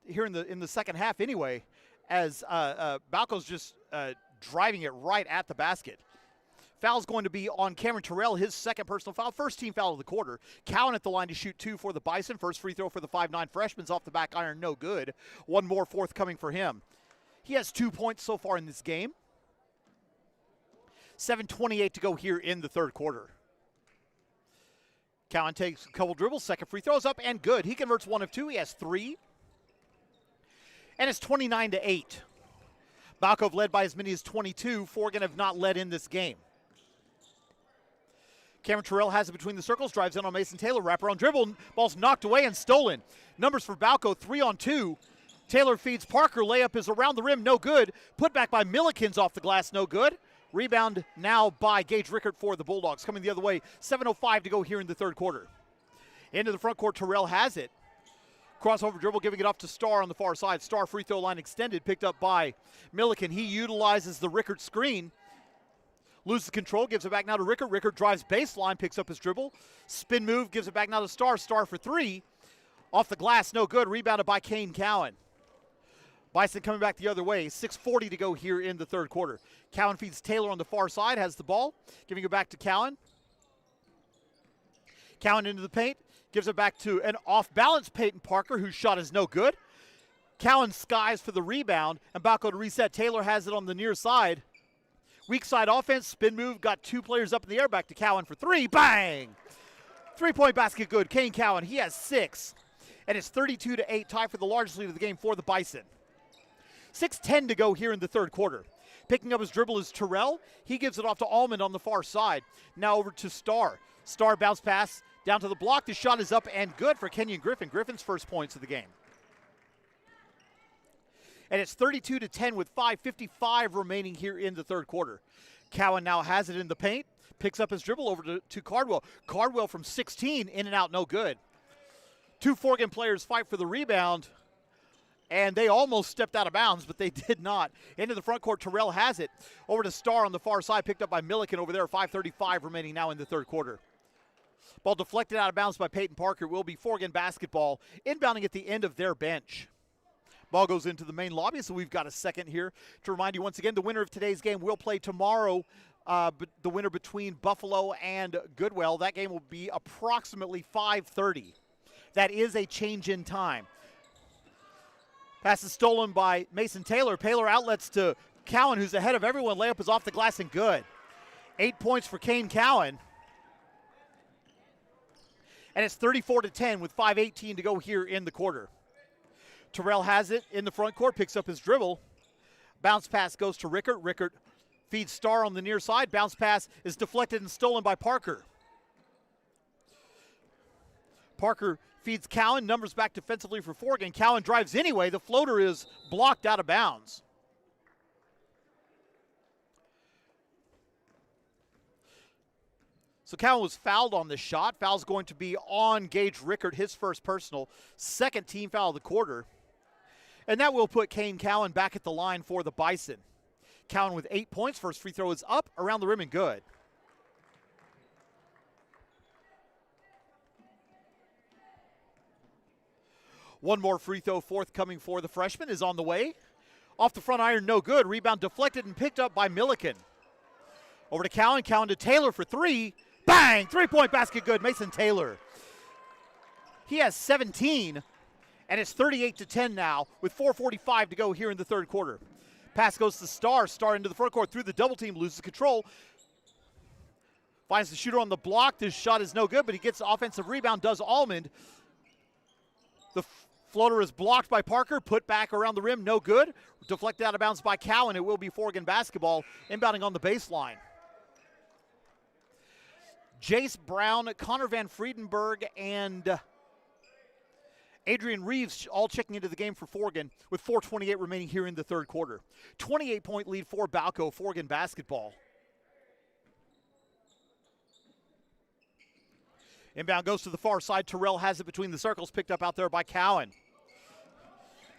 Here in the second half anyway, as Balko's just driving it right at the basket. Foul's going to be on Cameron Terrell, his second personal foul. First team foul of the quarter. Cowan at the line to shoot 2 for the Bison. First free throw for the 5'9 freshman's off the back iron, no good. One more forthcoming for him. He has 2 points so far in this game. 7:28 to go here in the third quarter. Cowan takes a couple dribbles, second free throws up and good. He converts 1 of 2. He has 3. And it's 29-8. Balko have led by as many as 22. Forgan have not led in this game. Cameron Terrell has it between the circles, drives in on Mason Taylor, wraparound dribble, ball's knocked away and stolen. Numbers for Balko, 3 on 2. Taylor feeds Parker, layup is around the rim, no good. Put back by Millikins off the glass, no good. Rebound now by Gage Rickert for the Bulldogs. Coming the other way, 7:05 to go here in the third quarter. Into the front court, Terrell has it. Crossover dribble, giving it off to Starr on the far side. Starr free throw line extended, picked up by Milliken. He utilizes the Rickert screen. Loses control, gives it back now to Rickert. Rickert drives baseline, picks up his dribble. Spin move, gives it back now to Starr. Starr for 3. Off the glass, no good. Rebounded by Kane Cowan. Bison coming back the other way. 6:40 to go here in the third quarter. Cowan feeds Taylor on the far side, has the ball. Giving it back to Cowan. Cowan into the paint. Gives it back to an off-balance Peyton Parker, whose shot is no good. Cowan skies for the rebound, and Balko to reset. Taylor has it on the near side. Weak side offense, spin move, got 2 players up in the air, back to Cowan for 3, bang! 3-point basket good, Kane Cowan, he has 6. And it's 32-8, tie for the largest lead of the game for the Bison. 6:10 to go here in the third quarter. Picking up his dribble is Terrell. He gives it off to Allman on the far side. Now over to Starr. Starr bounce pass down to the block. The shot is up and good for Kenyon Griffin. Griffin's first points of the game. And it's 32-10 with 5:55 remaining here in the third quarter. Cowan now has it in the paint. Picks up his dribble over to Cardwell. Cardwell from 16, in and out, no good. 2 Forgan players fight for the rebound, and they almost stepped out of bounds, but they did not. Into the front court, Terrell has it. Over to Starr on the far side, picked up by Milliken over there. 5:35 remaining now in the third quarter. Ball deflected out of bounds by Peyton Parker. Will be Forgan basketball, inbounding at the end of their bench. Ball goes into the main lobby, so we've got a second here. To remind you once again, the winner of today's game will play tomorrow, the winner between Buffalo and Goodwell. That game will be approximately 5:30. That is a change in time. Pass is stolen by Mason Taylor. Taylor outlets to Cowan, who's ahead of everyone. Layup is off the glass and good. 8 points for Kane Cowan. And it's 34-10 with 5:18 to go here in the quarter. Terrell has it in the front court, picks up his dribble. Bounce pass goes to Rickert. Rickert feeds Starr on the near side. Bounce pass is deflected and stolen by Parker. Parker feeds Cowan, numbers back defensively for Forgan. Cowan drives anyway. The floater is blocked out of bounds. So Cowan was fouled on this shot. Foul's going to be on Gage Rickert, his first personal. Second team foul of the quarter. And that will put Kane Cowan back at the line for the Bison. Cowan with 8 points. First free throw is up, around the rim and good. One more free throw forthcoming for the freshman is on the way. Off the front iron, no good. Rebound deflected and picked up by Milliken. Over to Cowan. Cowan to Taylor for 3. Bang! 3-point basket good. Mason Taylor. He has 17, and it's 38-10 now with 4:45 to go here in the third quarter. Pass goes to Starr. Starr into the front court through the double team, loses control. Finds the shooter on the block. This shot is no good, but he gets the offensive rebound, does Almond. The floater is blocked by Parker, put back around the rim, no good. Deflected out of bounds by Cowan. It will be Forgan basketball, inbounding on the baseline. Jace Brown, Connor Van Friedenberg, and Adrian Reeves all checking into the game for Forgan with 4:28 remaining here in the third quarter. 28-point lead for Balko, Forgan basketball. Inbound goes to the far side. Terrell has it between the circles, picked up out there by Cowan.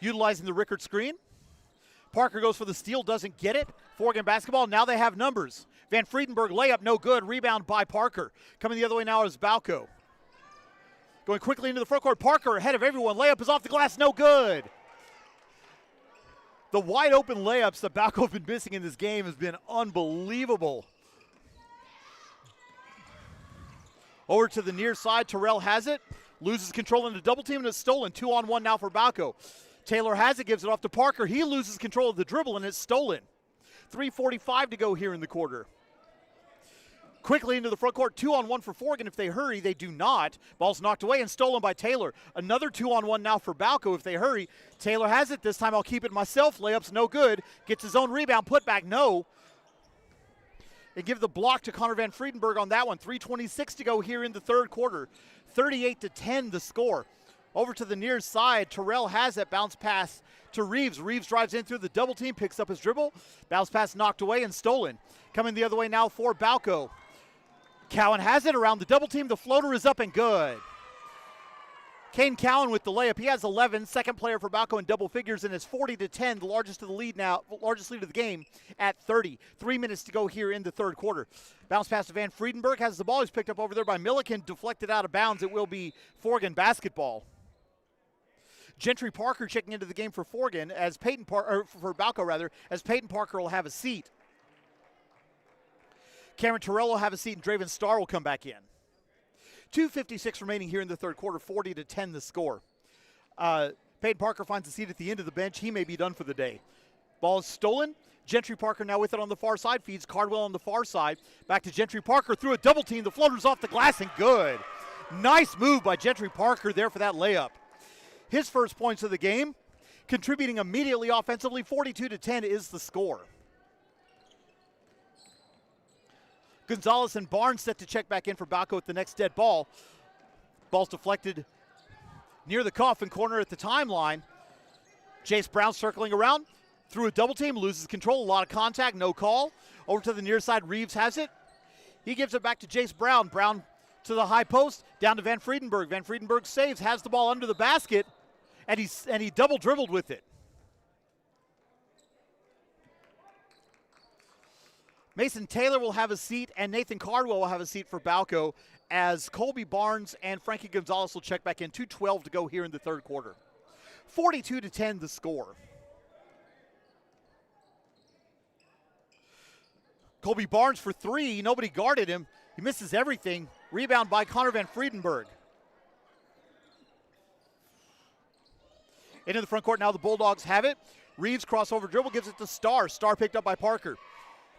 Utilizing the Rickert screen. Parker goes for the steal, doesn't get it. Forgan basketball, now they have numbers. Van Friedenberg layup, no good. Rebound by Parker. Coming the other way now is Balko. Going quickly into the front court. Parker ahead of everyone. Layup is off the glass, no good. The wide open layups that Balko have been missing in this game has been unbelievable. Over to the near side, Terrell has it. Loses control in the double team and it's stolen. 2-on-1 now for Balko. Taylor has it, gives it off to Parker. He loses control of the dribble and it's stolen. 3:45 to go here in the quarter. Quickly into the front court, 2-on-1 for Forgan. If they hurry, they do not. Ball's knocked away and stolen by Taylor. Another 2-on-1 now for Balko if they hurry. Taylor has it. This time I'll keep it myself. Layup's no good. Gets his own rebound. Put back, no. And give the block to Connor Van Friedenberg on that one. 3:26 to go here in the third quarter. 38-10 the score. Over to the near side. Terrell has it. Bounce pass to Reeves. Reeves drives in through the double team. Picks up his dribble. Bounce pass knocked away and stolen. Coming the other way now for Balko. Cowan has it around the double team. The floater is up and good. Kane Cowan with the layup. He has 11. Second player for Balko in double figures, and it's 40-10, the largest of the lead now, largest lead of the game at 30. 3 minutes to go here in the third quarter. Bounce pass to Van Friedenberg. Has the ball. He's picked up over there by Milliken. Deflected out of bounds. It will be Forgan basketball. Gentry Parker checking into the game for Forgan as for Balko rather, as Peyton Parker will have a seat. Cameron Terrell will have a seat, and Draven Starr will come back in. 2:56 remaining here in the third quarter, 40-10 the score. Peyton Parker finds a seat at the end of the bench. He may be done for the day. Ball is stolen. Gentry Parker now with it on the far side. Feeds Cardwell on the far side. Back to Gentry Parker through a double team. The floater's off the glass and good. Nice move by Gentry Parker there for that layup. His first points of the game, contributing immediately offensively. 42-10 is the score. Gonzalez and Barnes set to check back in for Balko at the next dead ball. Ball's deflected near the coffin corner at the timeline. Jace Brown circling around through a double team, loses control, a lot of contact, no call. Over to the near side, Reeves has it. He gives it back to Jace Brown. Brown to the high post, down to Van Friedenberg. Van Friedenberg saves, has the ball under the basket, and he double dribbled with it. Mason Taylor will have a seat, and Nathan Cardwell will have a seat for Balko as Colby Barnes and Frankie Gonzalez will check back in. 2:12 to go here in the third quarter. 42-10 the score. Colby Barnes for three. Nobody guarded him. He misses everything. Rebound by Connor Van Friedenberg. Into the front court now the Bulldogs have it. Reeves crossover dribble, gives it to Starr. Starr picked up by Parker.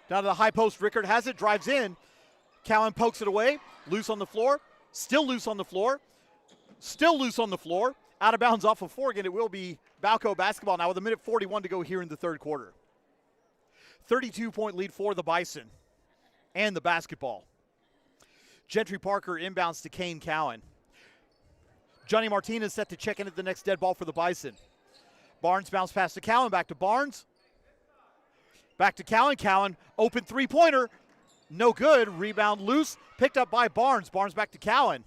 Down to the high post, Rickard has it, drives in. Cowan pokes it away, loose on the floor, still loose on the floor, still loose on the floor. Out of bounds off of Forgan. It will be Balko basketball now with 1:41 to go here in the third quarter. 32-point lead for the Bison and the basketball. Gentry Parker inbounds to Kane Cowan. Johnny Martinez set to check in at the next dead ball for the Bison. Barnes bounce pass to Cowan, back to Barnes. Back to Cowan. Cowan, open three-pointer. No good. Rebound loose. Picked up by Barnes. Barnes back to Cowan.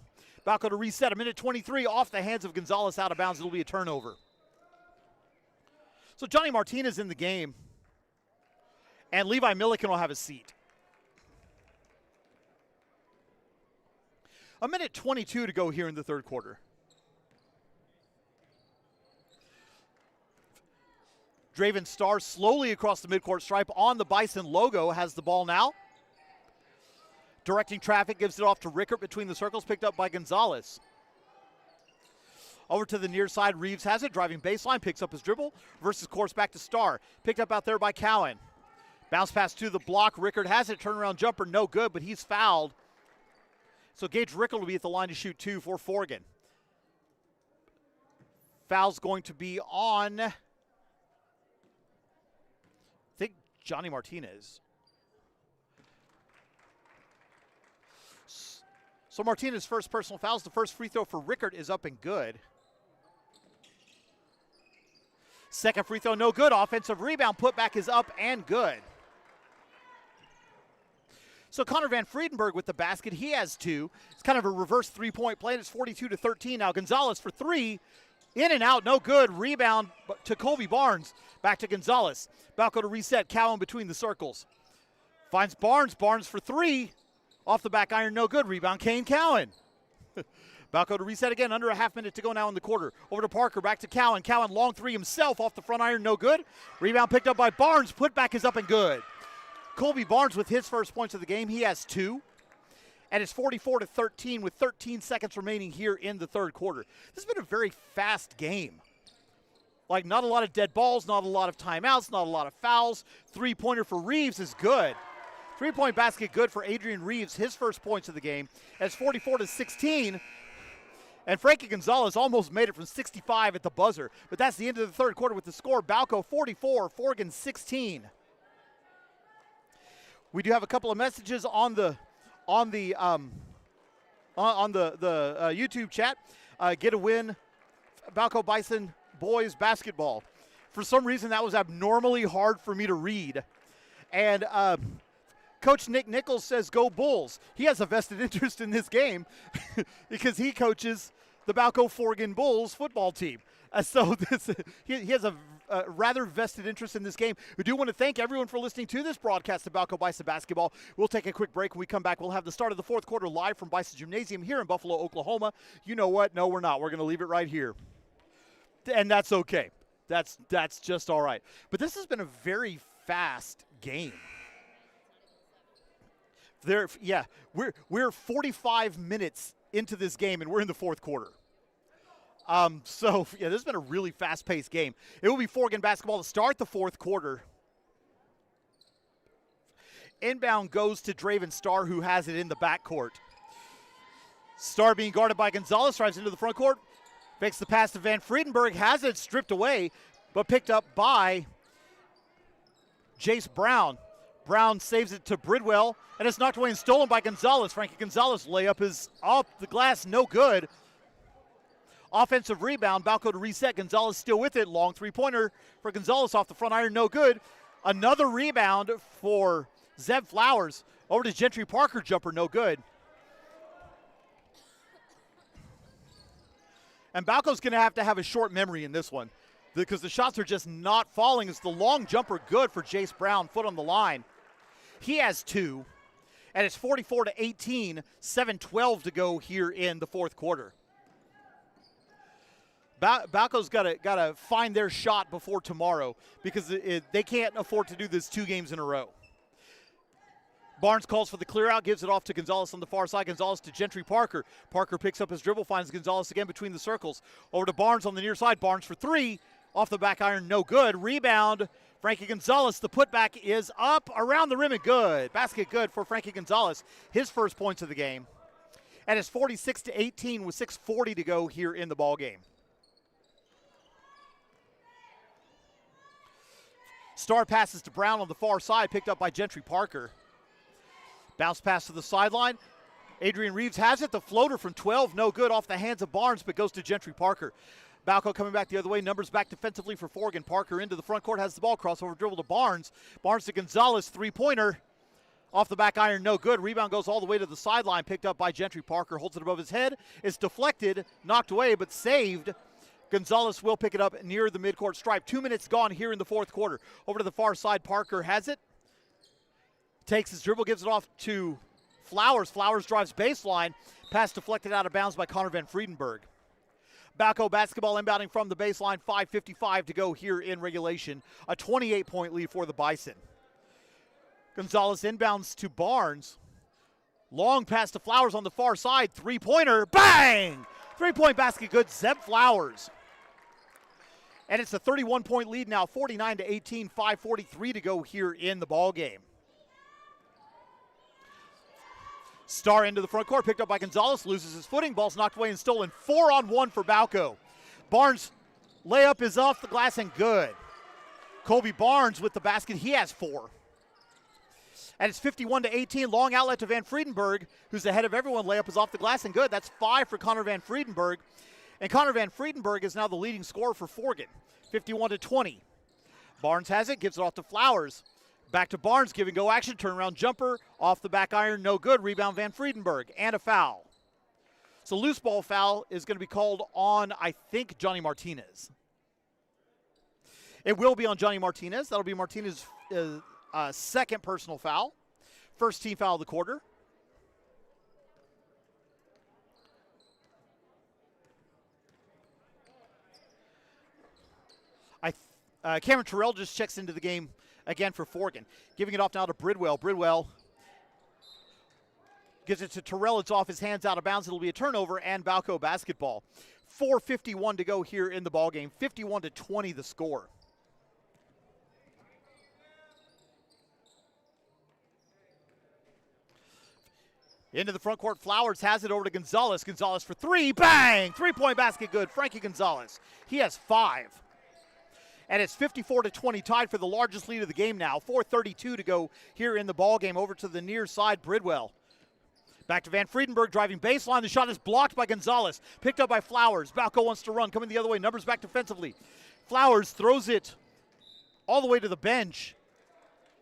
Balko to reset. 1:23 off the hands of Gonzalez out of bounds. It'll be a turnover. So Johnny Martinez in the game. And Levi Milliken will have a seat. 1:22 to go here in the third quarter. Draven Starr slowly across the midcourt stripe on the Bison logo, has the ball now. Directing traffic, gives it off to Rickert between the circles, picked up by Gonzalez. Over to the near side, Reeves has it, driving baseline, picks up his dribble, versus course back to Starr. Picked up out there by Cowan. Bounce pass to the block, Rickert has it, turnaround jumper, no good, but he's fouled. So Gage Rickert will be at the line to shoot two for Forgan. Foul's going to be on, I think, Johnny Martinez. So Martinez's first personal foul. The first free throw for Rickert is up and good. Second free throw, no good. Offensive rebound, putback is up and good. So Connor Van Friedenberg with the basket. He has two. It's kind of a reverse three-point play. It's 42-13 now. Gonzalez for three. In and out, no good. Rebound to Colby Barnes. Back to Gonzalez. Balko to reset. Cowan between the circles. Finds Barnes. Barnes for three. Off the back iron, no good. Rebound, Kane Cowan. Balko to reset again. Under a half minute to go now in the quarter. Over to Parker. Back to Cowan. Cowan long three himself off the front iron, no good. Rebound picked up by Barnes. Putback is up and good. Colby Barnes with his first points of the game. He has two. And it's 44-13 with 13 seconds remaining here in the third quarter. This has been a very fast game. Like, not a lot of dead balls, not a lot of timeouts, not a lot of fouls. Three-pointer for Reeves is good. Three-point basket good for Adrian Reeves, his first points of the game. As 44-16. And Frankie Gonzalez almost made it from 65 at the buzzer. But that's the end of the third quarter with the score. Balko 44, Forgan 16. We do have a couple of messages on the YouTube chat. Get a win, Balko Bison boys basketball. For some reason, that was abnormally hard for me to read. And Coach Nick Nichols says, go Bulls. He has a vested interest in this game because he coaches the Balko-Forgan Bulls football team. So he has a rather vested interest in this game. We do want to thank everyone for listening to this broadcast of Balko Bison basketball. We'll take a quick break. When we come back, we'll have the start of the fourth quarter live from Bison Gymnasium here in Buffalo, Oklahoma. You know what? No, we're not. We're going to leave it right here. And that's okay. That's just all right. But this has been a very fast game. We're 45 minutes into this game, and we're in the fourth quarter. This has been a really fast-paced game. It will be Forgan basketball to start the fourth quarter. Inbound goes to Draven Starr, who has it in the backcourt. Starr being guarded by Gonzalez, drives into the front court, fakes the pass to Van Friedenberg, has it stripped away, but picked up by Jace Brown. Brown saves it to Bridwell, and it's knocked away and stolen by Gonzalez. Frankie Gonzalez layup is off the glass, no good. Offensive rebound, Balko to reset. Gonzalez still with it. Long three-pointer for Gonzalez off the front iron, no good. Another rebound for Zeb Flowers. Over to Gentry Parker, jumper, no good. And Balko's going to have a short memory in this one because the shots are just not falling. It's the long jumper good for Jace Brown, foot on the line. He has two, and it's 44-18, 7:12 to go here in the fourth quarter. Balko's got to find their shot before tomorrow because they can't afford to do this 2 games in a row. Barnes calls for the clear out, gives it off to Gonzalez on the far side. Gonzalez to Gentry Parker. Parker picks up his dribble, finds Gonzalez again between the circles. Over to Barnes on the near side. Barnes for 3. Off the back iron, no good. Rebound, Frankie Gonzalez. The putback is up, around the rim and good. Basket good for Frankie Gonzalez. His first points of the game. And it's 46-18 with 6:40 to go here in the ball game. Starr passes to Brown on the far side, picked up by Gentry Parker. Bounce pass to the sideline. Adrian Reeves has it. The floater from 12, no good, off the hands of Barnes, but goes to Gentry Parker. Balko coming back the other way, numbers back defensively for Forgan. Parker into the front court, has the ball, crossover dribble to Barnes. Barnes to Gonzalez, three-pointer. Off the back iron, no good. Rebound goes all the way to the sideline, picked up by Gentry Parker. Holds it above his head. It's deflected, knocked away, but saved. Gonzalez will pick it up near the midcourt stripe. 2 minutes gone here in the fourth quarter. Over to the far side, Parker has it. Takes his dribble, gives it off to Flowers. Flowers drives baseline. Pass deflected out of bounds by Connor Van Friedenberg. Balko basketball inbounding from the baseline. 5:55 to go here in regulation. A 28-point lead for the Bison. Gonzalez inbounds to Barnes. Long pass to Flowers on the far side. Three-pointer. Bang! Three-point basket good. Zeb Flowers. And it's a 31-point lead now. 49-18. 5:43 to go here in the ball game. Starr into the front court, picked up by Gonzalez, loses his footing, ball's knocked away and stolen. 4-on-1 for Balko. Barnes' layup is off the glass and good. Colby Barnes with the basket, he has 4. And it's 51-18, long outlet to Van Friedenberg, who's ahead of everyone. Layup is off the glass and good. That's 5 for Connor Van Friedenberg. And Connor Van Friedenberg is now the leading scorer for Forgan, 51-20. Barnes has it, gives it off to Flowers. Back to Barnes, give and go action, turnaround jumper, off the back iron, no good. Rebound Van Friedenberg, and a foul. So loose ball foul is going to be called on, I think, Johnny Martinez. It will be on Johnny Martinez. That'll be Martinez's second personal foul. First team foul of the quarter. Cameron Terrell just checks into the game again for Forgan. Giving it off now to Bridwell. Bridwell gives it to Terrell. It's off his hands, out of bounds. It'll be a turnover and Balko basketball. 4:51 to go here in the ballgame. 51-20 the score. Into the front court, Flowers has it over to Gonzalez. Gonzalez for three, bang! Three-point basket good, Frankie Gonzalez. He has 5. And it's 54-20, tied for the largest lead of the game now. 4:32 to go here in the ball game. Over to the near side, Bridwell. Back to Van Friedenberg, driving baseline. The shot is blocked by Gonzalez. Picked up by Flowers. Balko wants to run, coming the other way. Numbers back defensively. Flowers throws it all the way to the bench.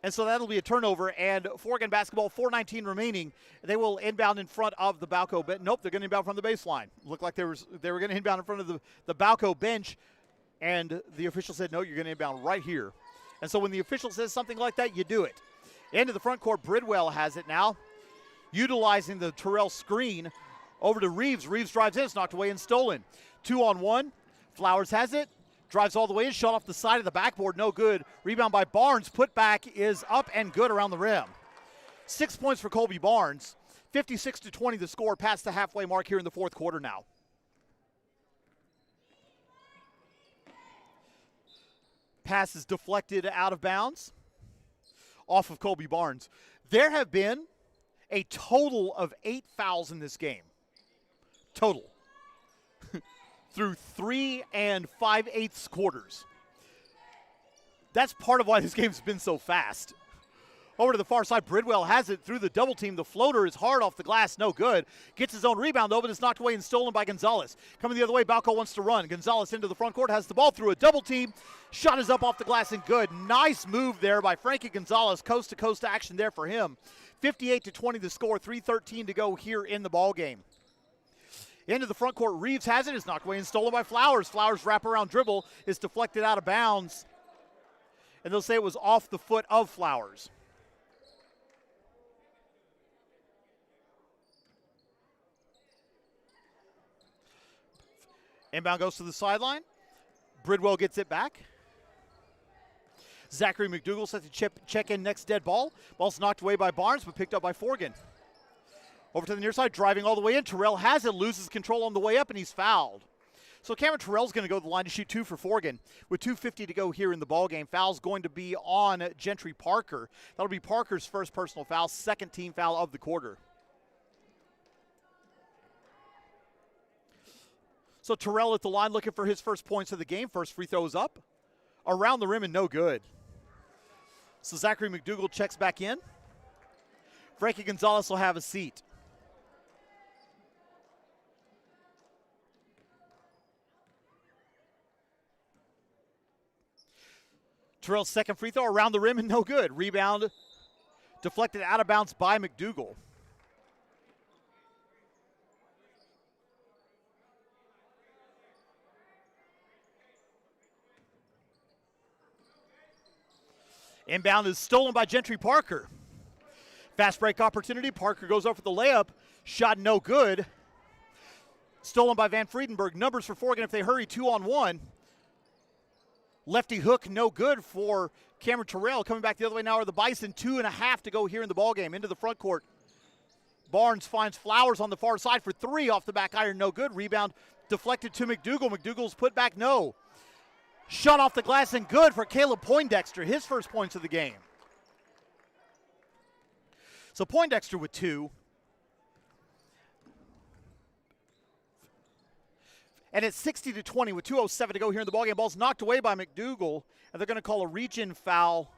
And so that'll be a turnover, and Forgan basketball, 4:19 remaining. They will inbound in front of the Balko bench. Nope, they're going to inbound from the baseline. Looked like they were going to inbound in front of the Balko bench, and the official said, no, you're going to inbound right here. And so when the official says something like that, you do it. Into the front court, Bridwell has it now, utilizing the Terrell screen over to Reeves. Reeves drives in, it's knocked away and stolen. 2-on-1, Flowers has it. Drives all the way in, shot off the side of the backboard, no good. Rebound by Barnes, put back is up and good around the rim. 6 points for Colby Barnes. 56-20 the score, past the halfway mark here in the fourth quarter now. Pass is deflected out of bounds off of Colby Barnes. There have been a total of 8 fouls in this game. Total. Through 3 5/8 quarters. That's part of why this game's been so fast. Over to the far side, Bridwell has it through the double team. The floater is hard off the glass, no good. Gets his own rebound though, but it's knocked away and stolen by Gonzalez. Coming the other way, Balko wants to run. Gonzalez into the front court, has the ball through a double team. Shot is up off the glass and good. Nice move there by Frankie Gonzalez. Coast to coast action there for him. 58-20 the score, 3:13 to go here in the ball game. Into the front court, Reeves has it, is knocked away and stolen by Flowers. Flowers wraparound dribble is deflected out of bounds. And they'll say it was off the foot of Flowers. Inbound goes to the sideline. Bridwell gets it back. Zachary McDougal sets to check in next dead ball. Ball's knocked away by Barnes, but picked up by Forgan. Over to the near side, driving all the way in. Terrell has it, loses control on the way up, and he's fouled. So Cameron Terrell's going to go to the line to shoot 2 for Forgan with 2:50 to go here in the ballgame. Foul's going to be on Gentry Parker. That'll be Parker's first personal foul, second team foul of the quarter. So Terrell at the line looking for his first points of the game. First free throw is up. Around the rim and no good. So Zachary McDougal checks back in. Frankie Gonzalez will have a seat. Terrell's second free throw around the rim and no good. Rebound deflected out of bounds by McDougal. Inbound is stolen by Gentry Parker. Fast break opportunity. Parker goes up for the layup. Shot no good. Stolen by Van Friedenberg. Numbers for Forgan if they hurry, 2-on-1. Lefty hook, no good for Cameron Terrell. Coming back the other way now are the Bison. 2.5 to go here in the ballgame. Into the front court. Barnes finds Flowers on the far side for 3 off the back iron, no good. Rebound deflected to McDougal. McDougal's put back, no. Shot off the glass and good for Caleb Poindexter, his first points of the game. So Poindexter with 2. And it's 60-20 with 2:07 to go here in the ballgame. Ball's knocked away by McDougal, and they're going to call a reach-in foul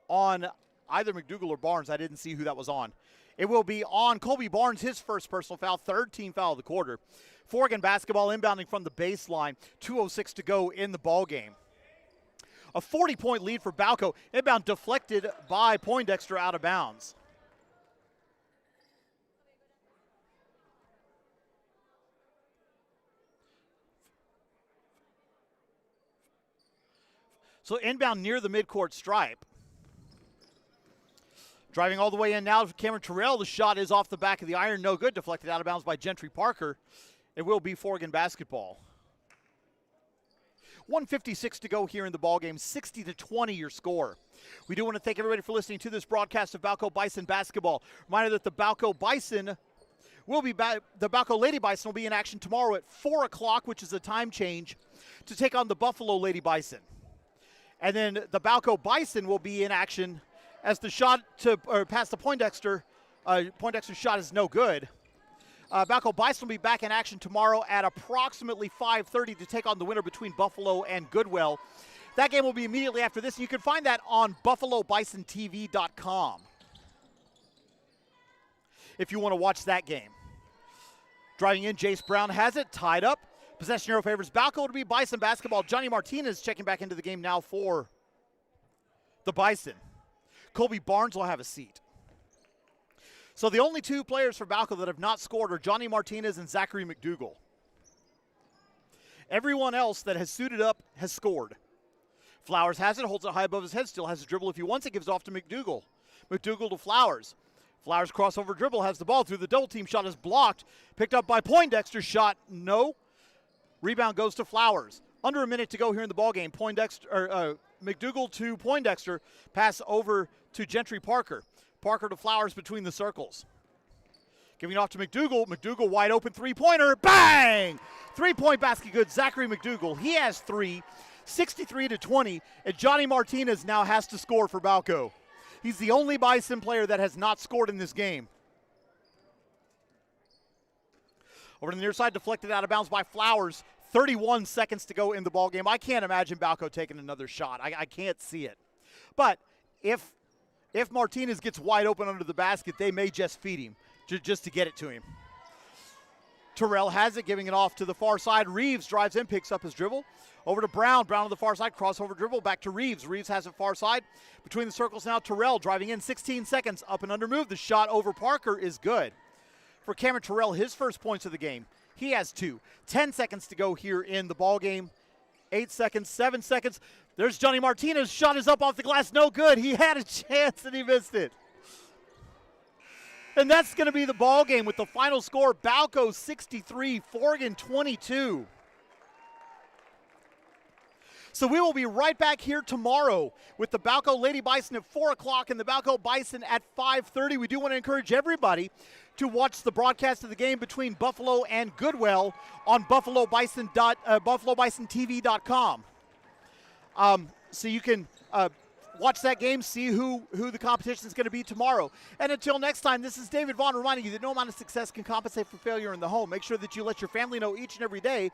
on either McDougal or Barnes. I didn't see who that was on. It will be on Colby Barnes, his first personal foul, third team foul of the quarter. Forgan basketball inbounding from the baseline. 2:06 to go in the ballgame. A 40-point lead for Balko. Inbound deflected by Poindexter out of bounds. So inbound near the midcourt stripe. Driving all the way in now to Cameron Terrell. The shot is off the back of the iron. No good. Deflected out of bounds by Gentry Parker. It will be Forgan basketball. 1:56 to go here in the ballgame. 60-20 your score. We do want to thank everybody for listening to this broadcast of Balko Bison basketball. Reminder that the Balko Bison will be back. The Balko Lady Bison will be in action tomorrow at 4 o'clock, which is a time change, to take on the Buffalo Lady Bison. And then the Balko Bison will be in action as the shot to past the Poindexter Poindexter's shot is no good. Balko Bison will be back in action tomorrow at approximately 5:30 to take on the winner between Buffalo and Goodwell. That game will be immediately after this. You can find that on BuffaloBisonTV.com if you want to watch that game. Driving in, Jace Brown has it, tied up. Possession arrow favors Balko to be Bison basketball. Johnny Martinez checking back into the game now for the Bison. Colby Barnes will have a seat. So the only two players for Balko that have not scored are Johnny Martinez and Zachary McDougal. Everyone else that has suited up has scored. Flowers has it, holds it high above his head, still has a dribble if he wants it, gives it off to McDougal. McDougal to Flowers. Flowers crossover dribble, has the ball through the double team, shot is blocked. Picked up by Poindexter, shot no. Rebound goes to Flowers. Under a minute to go here in the ballgame. McDougal to Poindexter, pass over to Gentry Parker. Parker to Flowers between the circles. Giving it off to McDougal. McDougal wide open three-pointer. Bang! Three-point basket good. Zachary McDougal. He has three. 63-20. And Johnny Martinez now has to score for Balko. He's the only Bison player that has not scored in this game. Over to the near side, deflected out of bounds by Flowers. 31 seconds to go in the ballgame. I can't imagine Balko taking another shot. I can't see it. But if Martinez gets wide open under the basket, they may just feed him just to get it to him. Terrell has it, giving it off to the far side. Reeves drives in, picks up his dribble. Over to Brown. Brown on the far side, crossover dribble, back to Reeves. Reeves has it far side. Between the circles now, Terrell driving in, 16 seconds, up and under move. The shot over Parker is good. For Cameron Terrell, his first points of the game, he has two. 10 seconds to go here in the ball game. 8 seconds, 7 seconds. There's Johnny Martinez. Shot is up off the glass. No good. He had a chance and he missed it. And that's going to be the ball game with the final score. Balko 63, Forgan 22. So we will be right back here tomorrow with the Balko Lady Bison at 4 o'clock and the Balko Bison at 5:30. We do want to encourage everybody to watch the broadcast of the game between Buffalo and Goodwell on BuffaloBisontV.com. So you can watch that game, see who the competition is going to be tomorrow. And until next time, this is David Vaughn reminding you that no amount of success can compensate for failure in the home. Make sure that you let your family know each and every day.